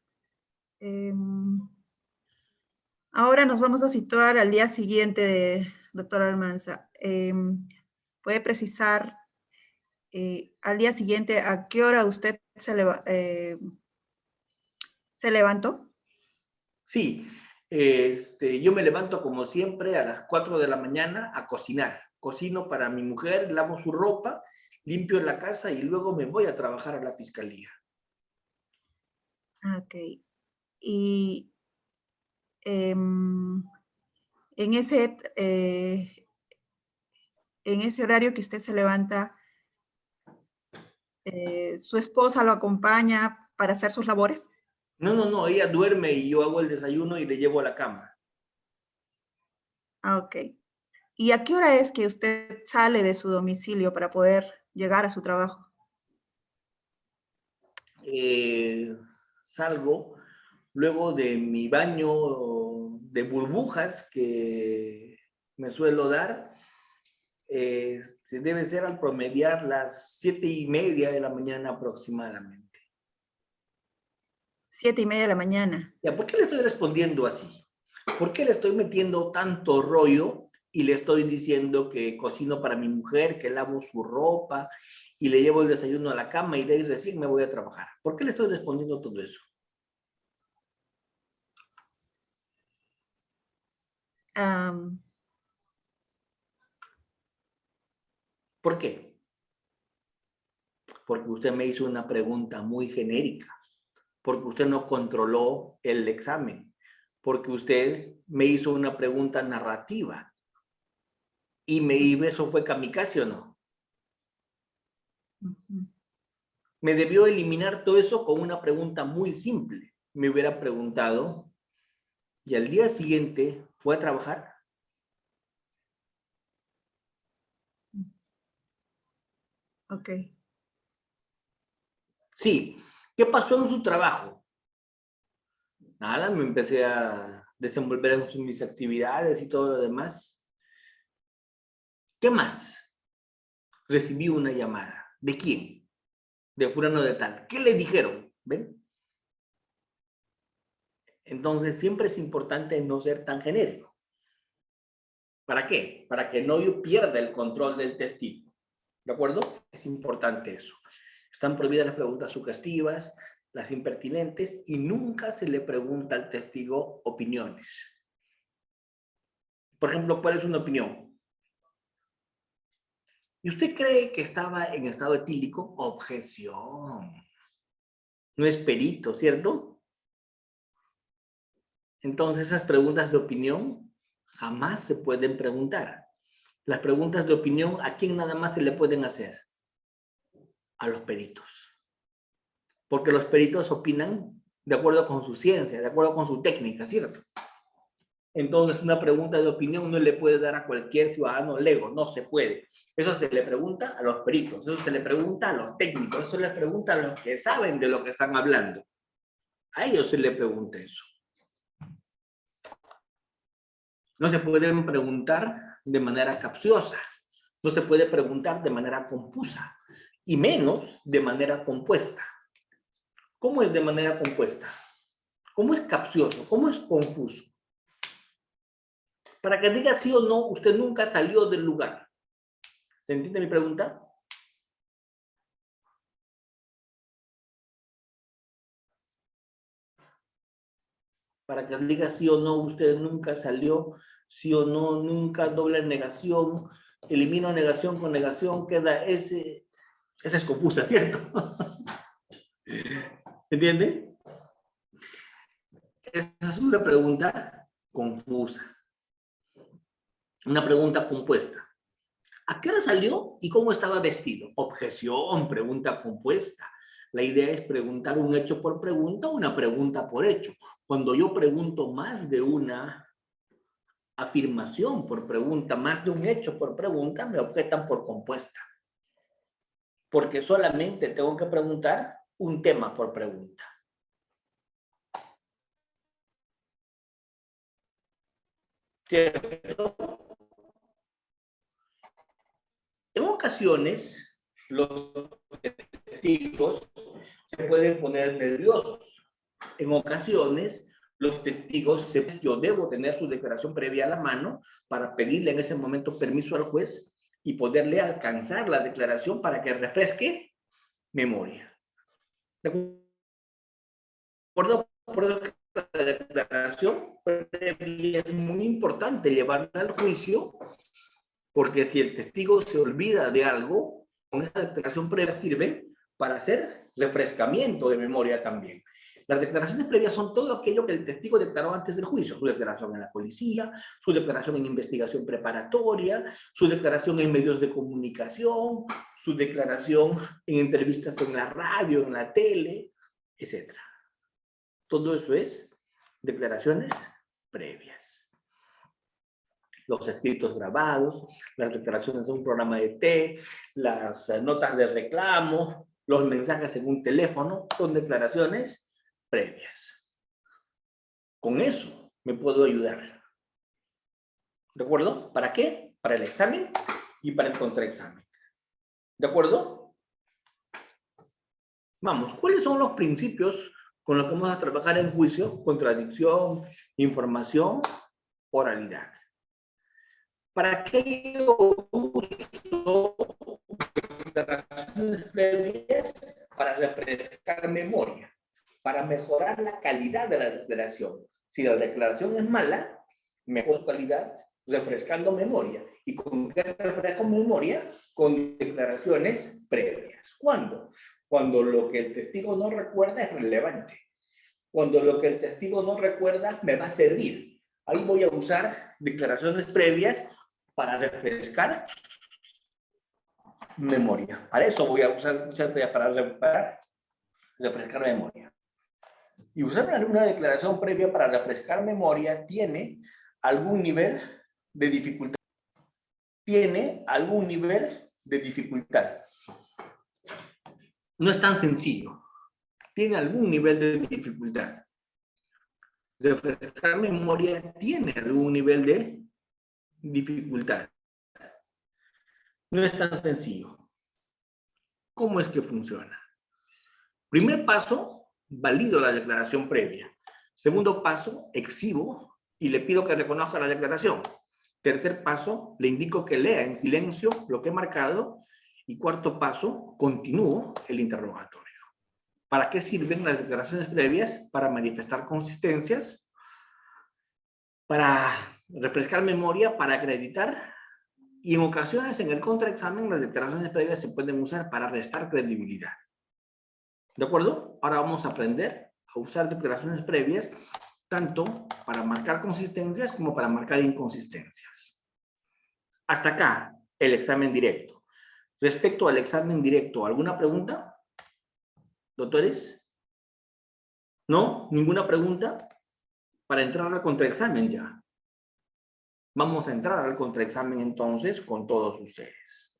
Ahora nos vamos a situar al día siguiente, doctor Almanza. ¿Puede precisar al día siguiente a qué hora usted se levantó? Sí, yo me levanto como siempre a las 4 de la mañana a cocinar. Cocino para mi mujer, lavo su ropa, limpio la casa y luego me voy a trabajar a la fiscalía. Ok. Y en ese horario que usted se levanta, ¿su esposa lo acompaña para hacer sus labores? No, no, no, ella duerme y yo hago el desayuno y le llevo a la cama. Ah, ok. ¿Y a qué hora es que usted sale de su domicilio para poder llegar a su trabajo? Salgo luego de mi baño de burbujas que me suelo dar. Debe ser al promediar las 7:30 de la mañana aproximadamente. 7:30 de la mañana. Ya, ¿por qué le estoy respondiendo así? ¿Por qué le estoy metiendo tanto rollo y le estoy diciendo que cocino para mi mujer, que lavo su ropa y le llevo el desayuno a la cama y de ahí recién me voy a trabajar? ¿Por qué le estoy respondiendo todo eso? Am, ¿Por qué? Porque usted me hizo una pregunta muy genérica, porque usted no controló el examen, porque usted me hizo una pregunta narrativa y eso fue kamikaze, ¿o no? ujú. Me debió eliminar todo eso con una pregunta muy simple. Me hubiera preguntado, ¿y al día siguiente fue a trabajar? Ok. Sí. ¿Qué pasó en su trabajo? Nada, me empecé a desenvolver en mis actividades y todo lo demás. ¿Qué más? Recibí una llamada. ¿De quién? De fulano de tal. ¿Qué le dijeron? ¿Ven? Entonces, siempre es importante no ser tan genérico. ¿Para qué? Para que no yo pierda el control del testigo. ¿De acuerdo? Es importante eso. Están prohibidas las preguntas sugestivas, las impertinentes, y nunca se le pregunta al testigo opiniones. Por ejemplo, ¿cuál es una opinión? ¿Y usted cree que estaba en estado etílico? Objeción. No es perito, ¿cierto? Entonces, esas preguntas de opinión jamás se pueden preguntar. Las preguntas de opinión, ¿a quién nada más se le pueden hacer? A los peritos. Porque los peritos opinan de acuerdo con su ciencia, de acuerdo con su técnica, ¿cierto? Entonces, una pregunta de opinión no le puede dar a cualquier ciudadano lego, no se puede. Eso se le pregunta a los peritos, eso se le pregunta a los técnicos, eso se le pregunta a los que saben de lo que están hablando. A ellos se le pregunta eso. No se pueden preguntar de manera capciosa, no se puede preguntar de manera confusa, y menos de manera compuesta. ¿Cómo es de manera compuesta? ¿Cómo es capcioso? ¿Cómo es confuso? Para que diga sí o no, usted nunca salió del lugar. ¿Se entiende mi pregunta? Para que diga sí o no, usted nunca salió, sí o no, nunca, doble negación, elimino negación con negación, queda ese. Esa es confusa, ¿cierto? ¿Entiende? Esa es una pregunta confusa. Una pregunta compuesta. ¿A qué hora salió y cómo estaba vestido? Objeción, pregunta compuesta. La idea es preguntar un hecho por pregunta, una pregunta por hecho. Cuando yo pregunto más de una afirmación por pregunta, más de un hecho por pregunta, me objetan por compuesta. Porque solamente tengo que preguntar un tema por pregunta. ¿Cierto? En ocasiones, los testigos se pueden poner nerviosos. En ocasiones, los testigos, yo debo tener su declaración previa a la mano para pedirle en ese momento permiso al juez y poderle alcanzar la declaración para que refresque memoria. ¿De acuerdo? Por eso la declaración previa es muy importante llevarla al juicio, porque si el testigo se olvida de algo, con esa declaración previa sirve para hacer refrescamiento de memoria también. Las declaraciones previas son todo aquello que el testigo declaró antes del juicio, su declaración en la policía, su declaración en investigación preparatoria, su declaración en medios de comunicación, su declaración en entrevistas en la radio, en la tele, etc. Todo eso es declaraciones previas. Los escritos grabados, las declaraciones de un programa de té, las notas de reclamo, los mensajes en un teléfono, son declaraciones previas. Con eso me puedo ayudar. ¿De acuerdo? ¿Para qué? Para el examen y para el contraexamen. ¿De acuerdo? Vamos, ¿cuáles son los principios con los que vamos a trabajar en juicio? Contradicción, información, oralidad. ¿Para qué yo uso declaraciones previas? Para refrescar memoria, para mejorar la calidad de la declaración. Si la declaración es mala, mejor calidad, refrescando memoria. ¿Y con qué refresco memoria? Con declaraciones previas. ¿Cuándo? Cuando lo que el testigo no recuerda es relevante. Cuando lo que el testigo no recuerda me va a servir. Ahí voy a usar declaraciones previas para refrescar memoria. Para eso voy a usar para refrescar memoria. Y usar una declaración previa para refrescar memoria tiene algún nivel de dificultad. Tiene algún nivel de dificultad. No es tan sencillo. Tiene algún nivel de dificultad. Refrescar memoria tiene algún nivel de dificultad. No es tan sencillo. ¿Cómo es que funciona? Primer paso, valido la declaración previa. Segundo paso, exhibo y le pido que reconozca la declaración. Tercer paso, le indico que lea en silencio lo que he marcado. Y cuarto paso, continúo el interrogatorio. ¿Para qué sirven las declaraciones previas? Para manifestar consistencias, para refrescar memoria, para acreditar. Y en ocasiones, en el contraexamen, las declaraciones previas se pueden usar para restar credibilidad. ¿De acuerdo? Ahora vamos a aprender a usar declaraciones previas tanto para marcar consistencias como para marcar inconsistencias. Hasta acá, el examen directo. Respecto al examen directo, ¿alguna pregunta? ¿Doctores? ¿No? ¿Ninguna pregunta? Para entrar al contraexamen ya. Vamos a entrar al contraexamen entonces con todos ustedes.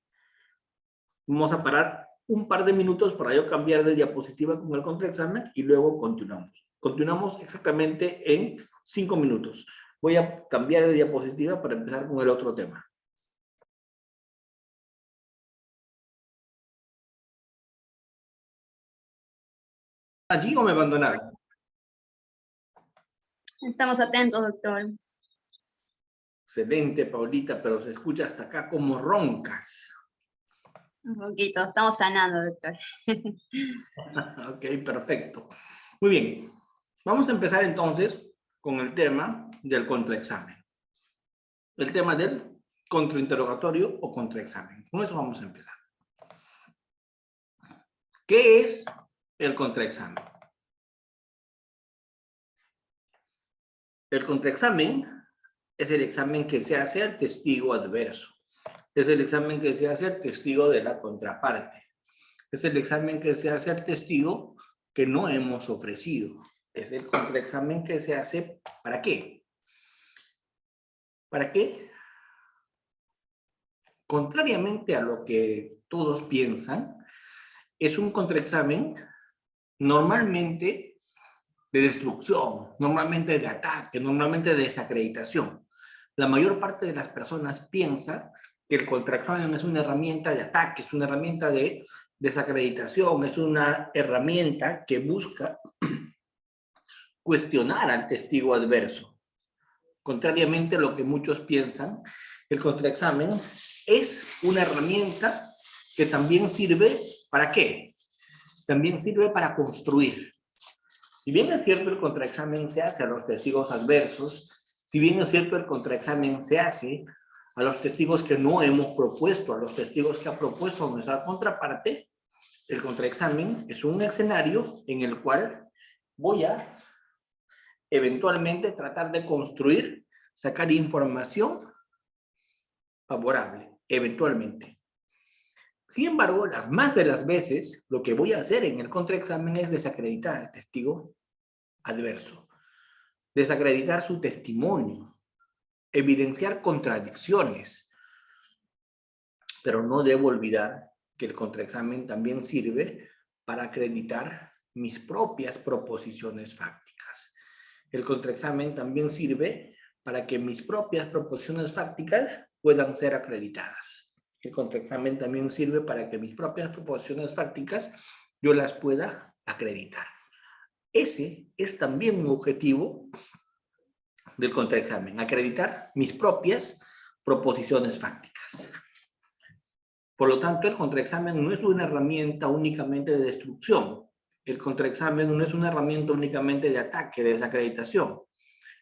Vamos a parar un par de minutos para yo cambiar de diapositiva con el contraexamen y luego continuamos. Continuamos exactamente en 5 minutos. Voy a cambiar de diapositiva para empezar con el otro tema. ¿Allí o me abandonaron? Estamos atentos, doctor. Excelente, Paulita, pero se escucha hasta acá como roncas. Un poquito, estamos sanando, doctor. Ok, perfecto. Muy bien. Vamos a empezar entonces con el tema del contraexamen. El tema del contrainterrogatorio o contraexamen. Con eso vamos a empezar. ¿Qué es el contraexamen? El contraexamen es el examen que se hace al testigo adverso. Es el examen que se hace al testigo de la contraparte. Es el examen que se hace al testigo que no hemos ofrecido. Es el contraexamen que se hace, ¿para qué? ¿Para qué? Contrariamente a lo que todos piensan, es un contraexamen normalmente de destrucción, normalmente de ataque, normalmente de desacreditación. La mayor parte de las personas piensa que el contraexamen es una herramienta de ataque, es una herramienta de desacreditación, es una herramienta que busca cuestionar al testigo adverso. Contrariamente a lo que muchos piensan, el contraexamen es una herramienta que también sirve, ¿para qué? También sirve para construir. Si bien es cierto el contraexamen se hace a los testigos adversos, si bien es cierto el contraexamen se hace a los testigos que no hemos propuesto, a los testigos que ha propuesto nuestra contraparte, el contraexamen es un escenario en el cual voy a eventualmente tratar de construir, sacar información favorable, eventualmente. Sin embargo, las más de las veces, lo que voy a hacer en el contraexamen es desacreditar al testigo adverso, desacreditar su testimonio, evidenciar contradicciones, pero no debo olvidar que el contraexamen también sirve para acreditar mis propias proposiciones fácticas. El contraexamen también sirve para que mis propias proposiciones fácticas puedan ser acreditadas. El contraexamen también sirve para que mis propias proposiciones fácticas yo las pueda acreditar. Ese es también un objetivo del contraexamen, acreditar mis propias proposiciones fácticas. Por lo tanto, el contraexamen no es una herramienta únicamente de destrucción. El contraexamen no es una herramienta únicamente de ataque, de desacreditación.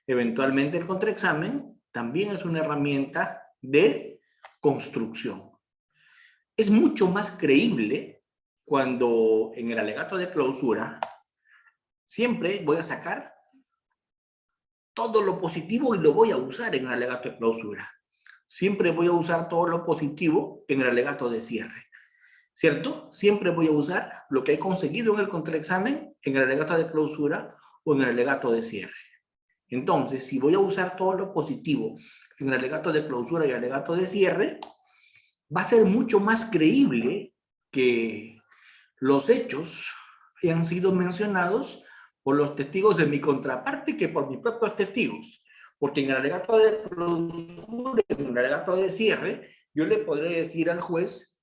Eventualmente el contraexamen también es una herramienta de construcción. Es mucho más creíble cuando en el alegato de clausura siempre voy a sacar todo lo positivo y lo voy a usar en el alegato de clausura. Siempre voy a usar todo lo positivo en el alegato de cierre. ¿Cierto? Siempre voy a usar lo que he conseguido en el contraexamen en el alegato de clausura o en el alegato de cierre. Entonces, si voy a usar todo lo positivo en el alegato de clausura y el alegato de cierre, va a ser mucho más creíble que los hechos hayan sido mencionados por los testigos de mi contraparte que por mis propios testigos. Porque en el alegato de clausura y en el alegato de cierre, yo le podré decir al juez: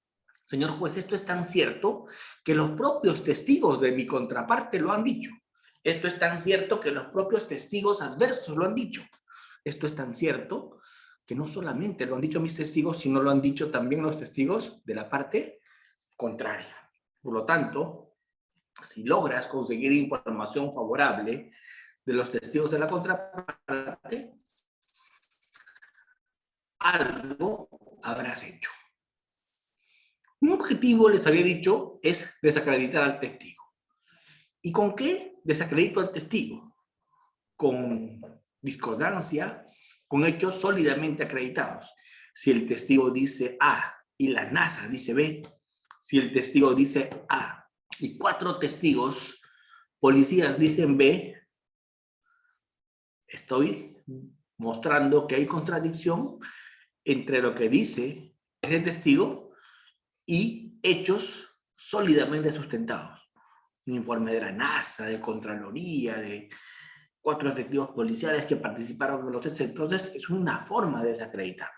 señor juez, esto es tan cierto que los propios testigos de mi contraparte lo han dicho. Esto es tan cierto que los propios testigos adversos lo han dicho. Esto es tan cierto que no solamente lo han dicho mis testigos, sino lo han dicho también los testigos de la parte contraria. Por lo tanto, si logras conseguir información favorable de los testigos de la contraparte, algo habrás hecho. Un objetivo, les había dicho, es desacreditar al testigo. ¿Y con qué desacredito al testigo? Con discordancia, con hechos sólidamente acreditados. Si el testigo dice A y la NASA dice B, si el testigo dice A y 4 testigos policías dicen B, estoy mostrando que hay contradicción entre lo que dice ese testigo y hechos sólidamente sustentados. Un informe de la NASA, de Contraloría, de 4 testigos policiales que participaron en los hechos. Entonces, es una forma de desacreditarlo.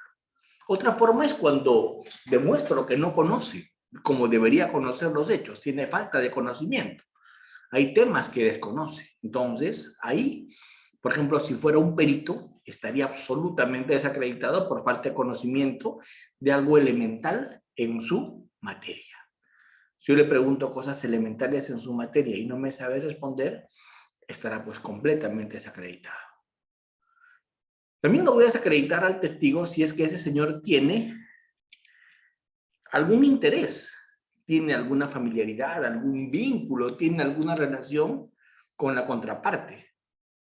Otra forma es cuando demuestro que no conoce como debería conocer los hechos, tiene falta de conocimiento. Hay temas que desconoce. Entonces, ahí, por ejemplo, si fuera un perito, estaría absolutamente desacreditado por falta de conocimiento de algo elemental en su materia. Si yo le pregunto cosas elementales en su materia y no me sabe responder, estará pues completamente desacreditado. También lo voy a desacreditar al testigo si es que ese señor tiene algún interés, tiene alguna familiaridad, algún vínculo, tiene alguna relación con la contraparte.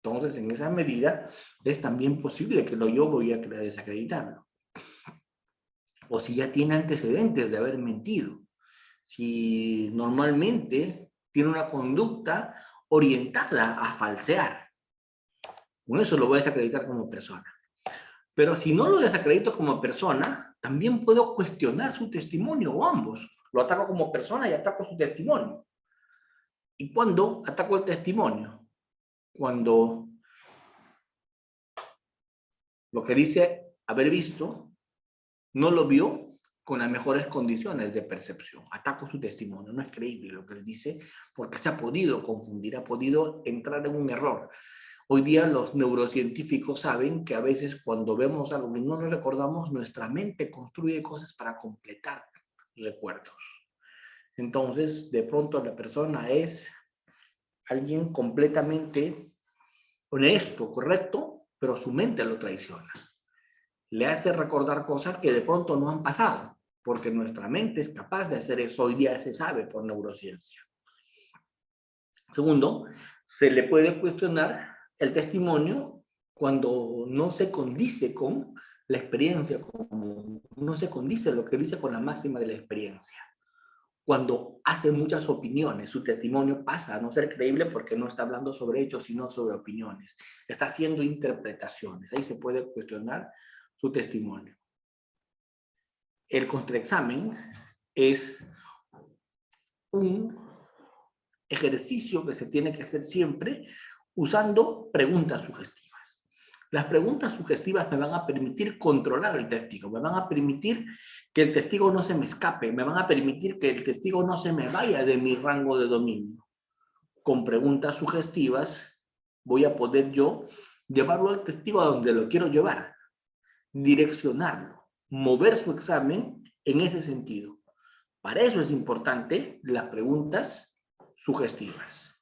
Entonces, en esa medida, es también posible que yo voy a desacreditarlo. O si ya tiene antecedentes de haber mentido. Si normalmente tiene una conducta orientada a falsear. Con eso lo voy a desacreditar como persona. Pero si no lo desacredito como persona, también puedo cuestionar su testimonio o ambos. Lo ataco como persona y ataco su testimonio. ¿Y cuándo ataco el testimonio? Cuando lo que dice haber visto no lo vio con las mejores condiciones de percepción. Ataco su testimonio. No es creíble lo que él dice porque se ha podido confundir, ha podido entrar en un error. Hoy día los neurocientíficos saben que a veces cuando vemos algo y no lo recordamos, nuestra mente construye cosas para completar recuerdos. Entonces, de pronto la persona es alguien completamente honesto, correcto, pero su mente lo traiciona. Le hace recordar cosas que de pronto no han pasado, porque nuestra mente es capaz de hacer eso. Hoy día se sabe por neurociencia. Segundo, se le puede cuestionar el testimonio cuando no se condice con la experiencia, no se condice lo que dice con la máxima de la experiencia. Cuando hace muchas opiniones, su testimonio pasa a no ser creíble porque no está hablando sobre hechos, sino sobre opiniones. Está haciendo interpretaciones. Ahí se puede cuestionar su testimonio. El contraexamen es un ejercicio que se tiene que hacer siempre usando preguntas sugestivas. Las preguntas sugestivas me van a permitir controlar al testigo, me van a permitir que el testigo no se me escape, me van a permitir que el testigo no se me vaya de mi rango de dominio. Con preguntas sugestivas voy a poder yo llevarlo al testigo a donde lo quiero llevar. direccionarlo, mover su examen en ese sentido. Para eso es importante las preguntas sugestivas.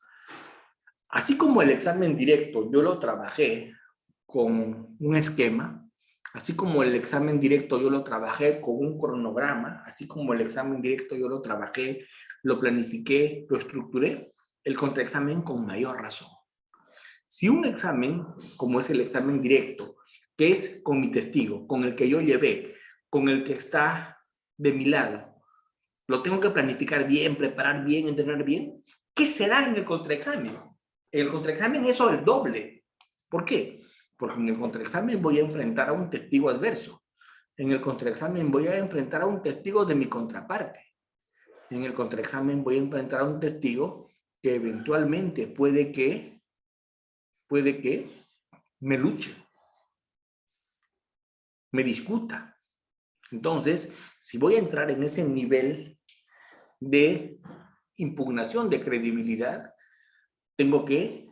Así como el examen directo yo lo trabajé con un esquema, así como el examen directo yo lo trabajé con un cronograma, así como el examen directo yo lo trabajé, lo planifiqué, lo estructuré, el contraexamen con mayor razón. Si un examen, como es el examen directo, que es con mi testigo, con el que yo llevé, con el que está de mi lado, lo tengo que planificar bien, preparar bien, entrenar bien, ¿qué será en el contraexamen? En el contraexamen eso es el doble. ¿Por qué? Porque en el contraexamen voy a enfrentar a un testigo adverso. En el contraexamen voy a enfrentar a un testigo de mi contraparte. En el contraexamen voy a enfrentar a un testigo que eventualmente puede que me luche, me discuta. Entonces, si voy a entrar en ese nivel de impugnación de credibilidad, tengo que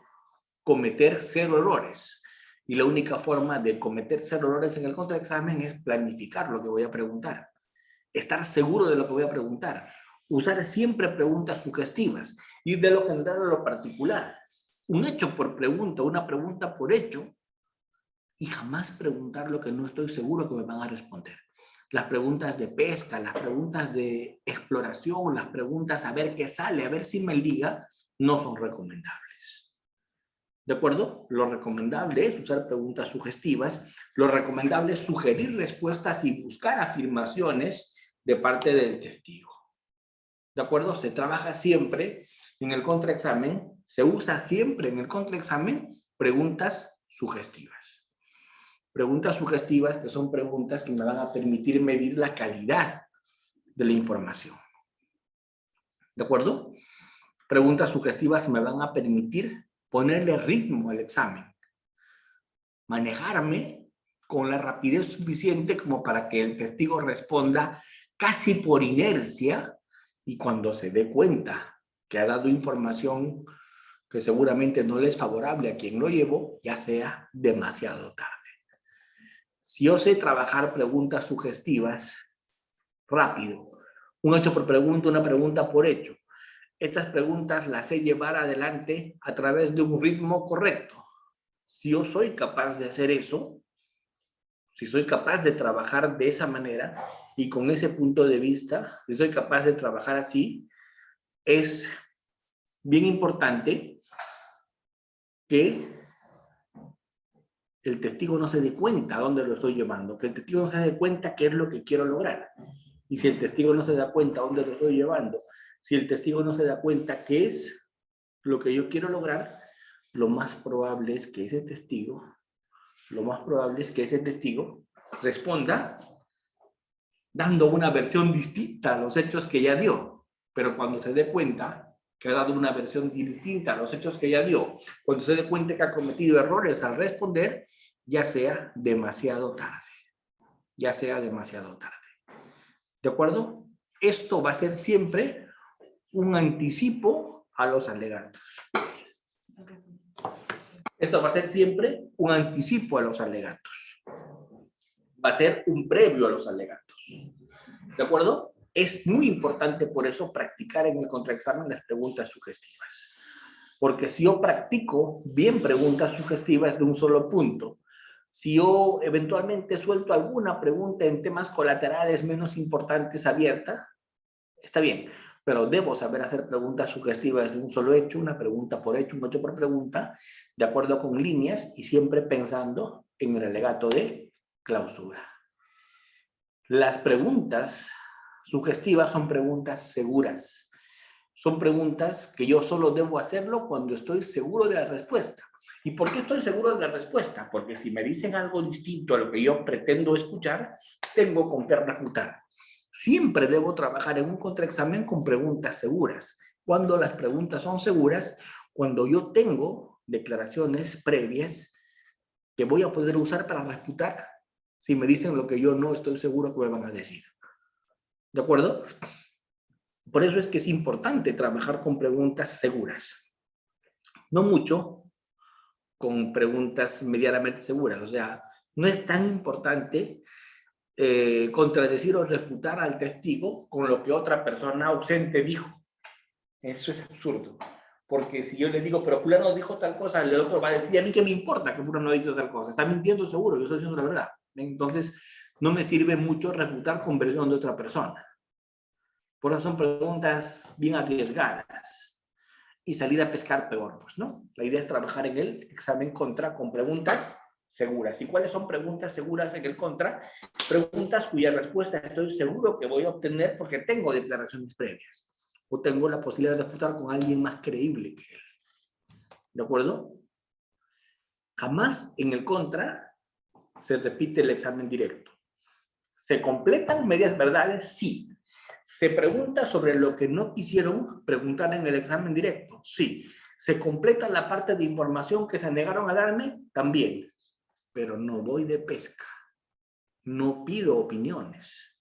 cometer 0 errores. Y la única forma de cometer 0 errores en el contraexamen es planificar lo que voy a preguntar, estar seguro de lo que voy a preguntar, usar siempre preguntas sugestivas, ir de lo general a lo particular, un hecho por pregunta, una pregunta por hecho, y jamás preguntar lo que no estoy seguro que me van a responder. Las preguntas de pesca, las preguntas de exploración, las preguntas a ver qué sale, a ver si me liga, no son recomendables. ¿De acuerdo? Lo recomendable es usar preguntas sugestivas, lo recomendable es sugerir respuestas y buscar afirmaciones de parte del testigo. ¿De acuerdo? Se trabaja siempre en el contraexamen, se usa siempre en el contraexamen preguntas sugestivas. Preguntas sugestivas que son preguntas que me van a permitir medir la calidad de la información. ¿De acuerdo? Preguntas sugestivas que me van a permitir ponerle ritmo al examen. Manejarme con la rapidez suficiente como para que el testigo responda casi por inercia y cuando se dé cuenta que ha dado información que seguramente no le es favorable a quien lo llevó, ya sea demasiado tarde. Si yo sé trabajar preguntas sugestivas rápido, un hecho por pregunta, una pregunta por hecho, estas preguntas las sé llevar adelante a través de un ritmo correcto. Si yo soy capaz de hacer eso, si soy capaz de trabajar de esa manera y con ese punto de vista, si soy capaz de trabajar así, es bien importante que el testigo no se dé cuenta a dónde lo estoy llevando, que el testigo no se dé cuenta qué es lo que quiero lograr. Y si el testigo no se da cuenta a dónde lo estoy llevando, si el testigo no se da cuenta qué es lo que yo quiero lograr, lo más probable es que ese testigo responda dando una versión distinta a los hechos que ya dio. Pero cuando se dé cuenta que ha dado una versión distinta a los hechos que ya dio, cuando se dé cuenta que ha cometido errores al responder, ya sea demasiado tarde. Ya sea demasiado tarde. ¿De acuerdo? Esto va a ser siempre un anticipo a los alegatos. Esto va a ser siempre un anticipo a los alegatos. Va a ser un previo a los alegatos. ¿De acuerdo? Es muy importante por eso practicar en el contraexamen las preguntas sugestivas. Porque si yo practico bien preguntas sugestivas de un solo punto, si yo eventualmente suelto alguna pregunta en temas colaterales menos importantes abierta, está bien, pero debo saber hacer preguntas sugestivas de un solo hecho, una pregunta por hecho, un hecho por pregunta, de acuerdo con líneas y siempre pensando en el alegato de clausura. Las preguntas sugestivas son preguntas seguras. Son preguntas que yo solo debo hacerlo cuando estoy seguro de la respuesta. ¿Y por qué estoy seguro de la respuesta? Porque si me dicen algo distinto a lo que yo pretendo escuchar, tengo con qué refutar. Siempre debo trabajar en un contraexamen con preguntas seguras. Cuando las preguntas son seguras, cuando yo tengo declaraciones previas que voy a poder usar para refutar si me dicen lo que yo no estoy seguro que me van a decir. ¿De acuerdo? Por eso es que es importante trabajar con preguntas seguras. No mucho con preguntas medianamente seguras. O sea, No es tan importante contradecir o refutar al testigo con lo que otra persona ausente dijo. Eso es absurdo. Porque si yo le digo, pero fulano dijo tal cosa, el otro va a decir, a mí qué me importa que fulano ha dicho tal cosa. Está mintiendo seguro, yo estoy diciendo la verdad. Entonces, no me sirve mucho refutar con versión de otra persona. Por eso son preguntas bien arriesgadas. Y salir a pescar peor, pues, ¿no? La idea es trabajar en el examen contra con preguntas seguras. ¿Y cuáles son preguntas seguras en el contra? Preguntas cuya respuesta estoy seguro que voy a obtener porque tengo declaraciones previas. O tengo la posibilidad de refutar con alguien más creíble que él. ¿De acuerdo? Jamás en el contra se repite el examen directo. ¿Se completan medias verdades? Sí. ¿Se pregunta sobre lo que no quisieron preguntar en el examen directo? Sí. ¿Se completa la parte de información que se negaron a darme? También. Pero no voy de pesca. No pido opiniones.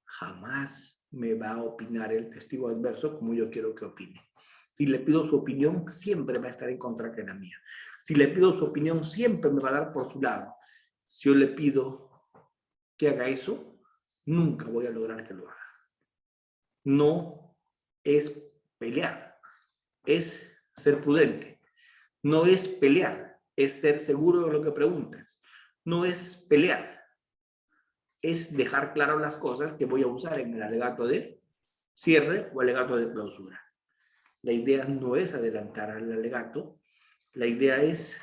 Jamás me va a opinar el testigo adverso como yo quiero que opine. Si le pido su opinión, siempre va a estar en contra de la mía. Si le pido su opinión, siempre me va a dar por su lado. Si yo le pido que haga eso, nunca voy a lograr que lo haga. No es pelear, es ser prudente. No es pelear, es ser seguro de lo que preguntas. No es pelear, es dejar claro las cosas que voy a usar en el alegato de cierre o alegato de clausura. La idea no es adelantar al alegato, la idea es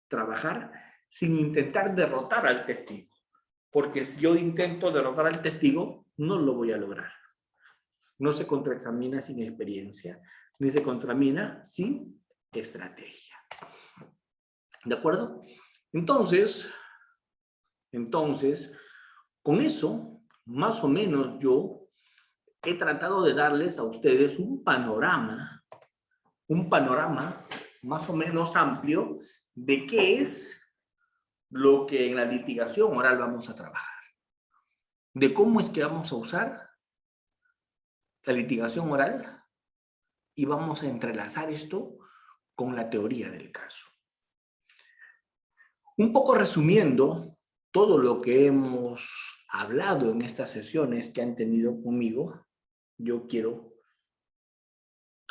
trabajar sin intentar derrotar al testigo. Porque si yo intento derrotar al testigo, no lo voy a lograr. No se contraexamina sin experiencia, ni se contramina sin estrategia. ¿De acuerdo? Entonces, con eso, más o menos yo he tratado de darles a ustedes un panorama más o menos amplio de qué es lo que en la litigación oral vamos a trabajar. De cómo es que vamos a usar la litigación oral y vamos a entrelazar esto con la teoría del caso. Un poco resumiendo todo lo que hemos hablado en estas sesiones que han tenido conmigo, yo quiero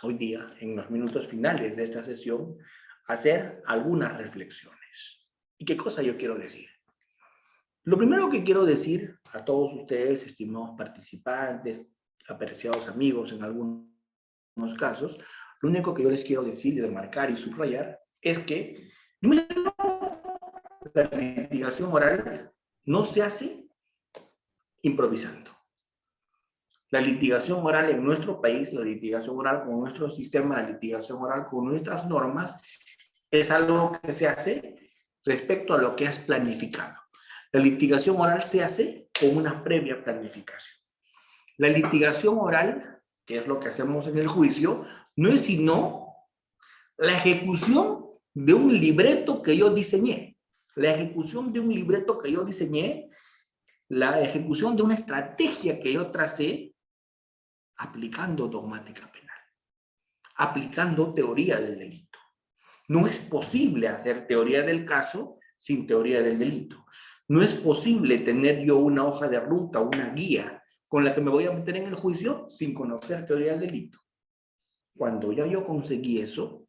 hoy día, en los minutos finales de esta sesión, hacer algunas reflexiones. ¿Y qué cosa yo quiero decir? Lo primero que quiero decir a todos ustedes, estimados participantes, apreciados amigos en algunos casos, lo único que yo les quiero decir y remarcar y subrayar es que, primero, la litigación oral no se hace improvisando. La litigación oral en nuestro país, la litigación oral con nuestro sistema, la litigación oral con nuestras normas, es algo que se hace respecto a lo que has planificado. La litigación oral se hace con una previa planificación. La litigación oral, que es lo que hacemos en el juicio, no es sino la ejecución de un libreto que yo diseñé. La ejecución de un libreto que yo diseñé, la ejecución de una estrategia que yo tracé, aplicando dogmática penal, aplicando teoría del delito. No es posible hacer teoría del caso sin teoría del delito. No es posible tener yo una hoja de ruta, una guía con la que me voy a meter en el juicio sin conocer teoría del delito. Cuando ya yo conseguí eso,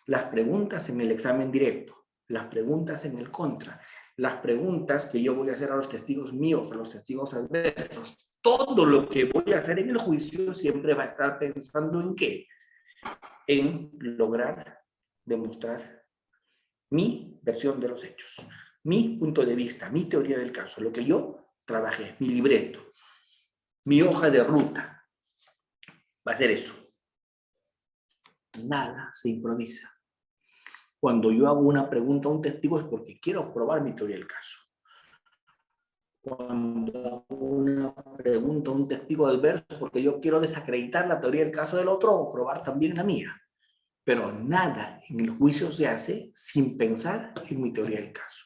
las preguntas en el examen directo, las preguntas en el contra, las preguntas que yo voy a hacer a los testigos míos, a los testigos adversos, todo lo que voy a hacer en el juicio siempre va a estar pensando en ¿qué? En lograr demostrar mi versión de los hechos, mi punto de vista, mi teoría del caso, lo que yo trabajé, mi libreto, mi hoja de ruta. Va a ser eso. Nada se improvisa. Cuando yo hago una pregunta a un testigo es porque quiero probar mi teoría del caso. Cuando hago una pregunta a un testigo adverso es porque yo quiero desacreditar la teoría del caso del otro o probar también la mía. Pero nada en el juicio se hace sin pensar en mi teoría del caso.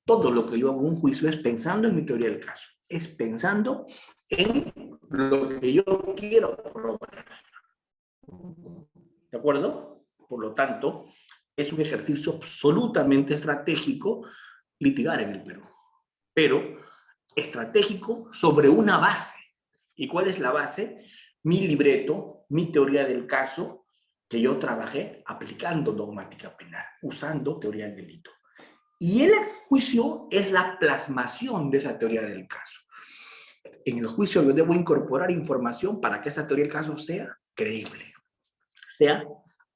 Todo lo que yo hago en un juicio es pensando en mi teoría del caso. Es pensando en lo que yo quiero probar. ¿De acuerdo? Por lo tanto, es un ejercicio absolutamente estratégico litigar en el Perú, pero estratégico sobre una base. ¿Y cuál es la base? Mi libreto, mi teoría del caso, que yo trabajé aplicando dogmática penal, usando teoría del delito. Y el juicio es la plasmación de esa teoría del caso. En el juicio yo debo incorporar información para que esa teoría del caso sea creíble, sea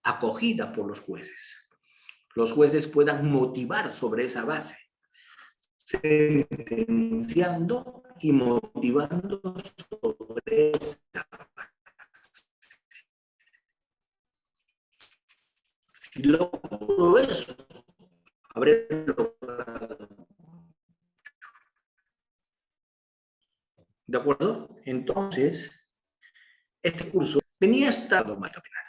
acogida por los jueces. Los jueces puedan motivar sobre esa base, sentenciando y motivando sobre esa base. Si logro eso, habré logrado. ¿De acuerdo? Entonces, este curso tenía esta dogmática penal.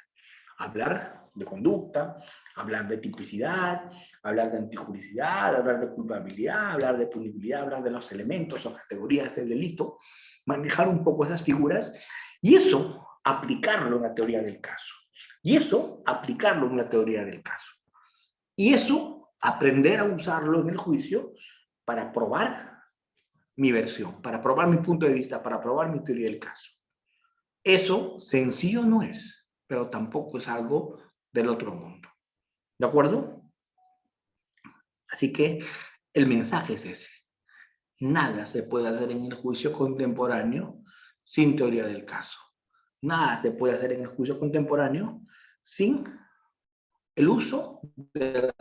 Hablar de conducta, hablar de tipicidad, hablar de antijuricidad, hablar de culpabilidad, hablar de punibilidad, hablar de los elementos o categorías del delito, manejar un poco esas figuras y eso aplicarlo en la teoría del caso. Y eso aplicarlo en la teoría del caso. Y eso aprender a usarlo en el juicio para probar mi versión, para probar mi punto de vista, para probar mi teoría del caso. Eso sencillo no es, pero tampoco es algo del otro mundo. ¿De acuerdo? Así que el mensaje es ese. Nada se puede hacer en el juicio contemporáneo sin teoría del caso. Nada se puede hacer en el juicio contemporáneo sin el uso de la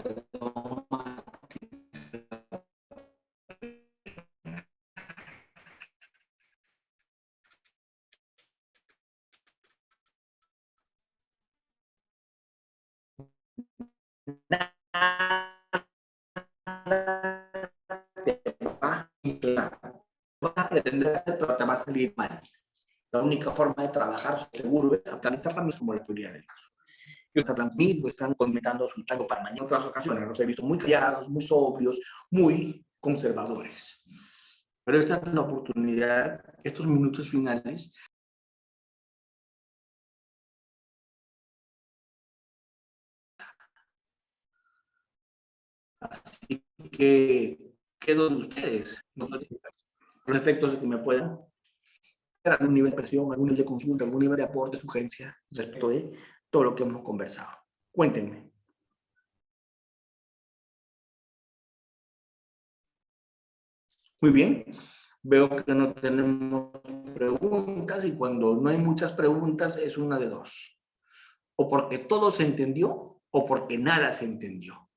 vas a pretender hacer, pero te va a salir mal. La única forma de trabajar seguro es utilizar herramientas como la teoría del caso. Ellos hablan mismo, están comentando su chango para mañana en otras ocasiones. Los he visto muy callados, muy sobrios, muy conservadores. Pero esta es la oportunidad, estos minutos finales, así que quedo de ustedes, los efectos de que me puedan dar algún nivel de presión, algún nivel de consulta, algún nivel de aporte, sugerencia respecto de todo lo que hemos conversado. Cuéntenme. Muy bien. Veo que no tenemos preguntas y cuando no hay muchas preguntas es una de dos. O porque todo se entendió o porque nada se entendió.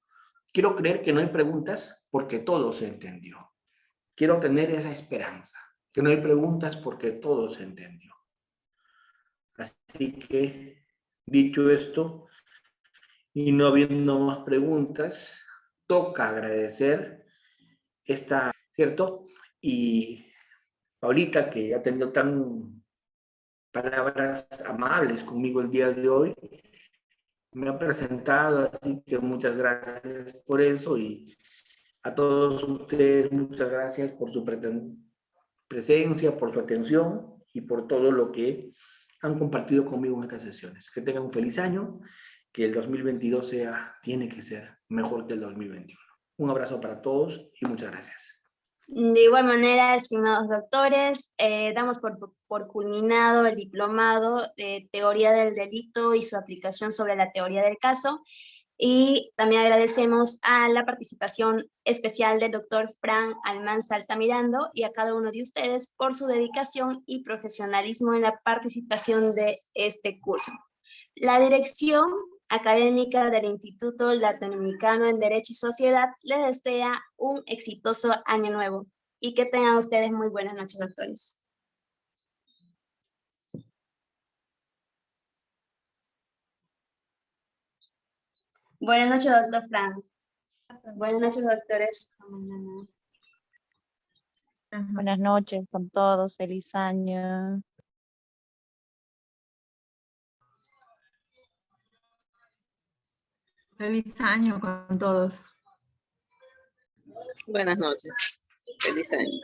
Quiero creer que no hay preguntas porque todo se entendió. Quiero tener esa esperanza, que no hay preguntas porque todo se entendió. Así que, dicho esto, y no habiendo más preguntas, toca agradecer esta, ¿cierto? Y Paulita, que ha tenido tan palabras amables conmigo el día de hoy, me ha presentado, así que muchas gracias por eso y a todos ustedes muchas gracias por su presencia, por su atención y por todo lo que han compartido conmigo en estas sesiones. Que tengan un feliz año, que el 2022 tiene que ser mejor que el 2021. Un abrazo para todos y muchas gracias. De igual manera, estimados doctores, damos por culminado el diplomado de Teoría del Delito y su aplicación sobre la teoría del caso. Y también agradecemos a la participación especial del doctor Fran Almanza Altamirano y a cada uno de ustedes por su dedicación y profesionalismo en la participación de este curso. La dirección académica del Instituto Latinoamericano en Derecho y Sociedad les desea un exitoso año nuevo y que tengan ustedes muy buenas noches, doctores. Buenas noches, doctor Fran. Buenas noches, doctores. Buenas noches con todos, feliz año. Feliz año con todos. Buenas noches. Feliz año.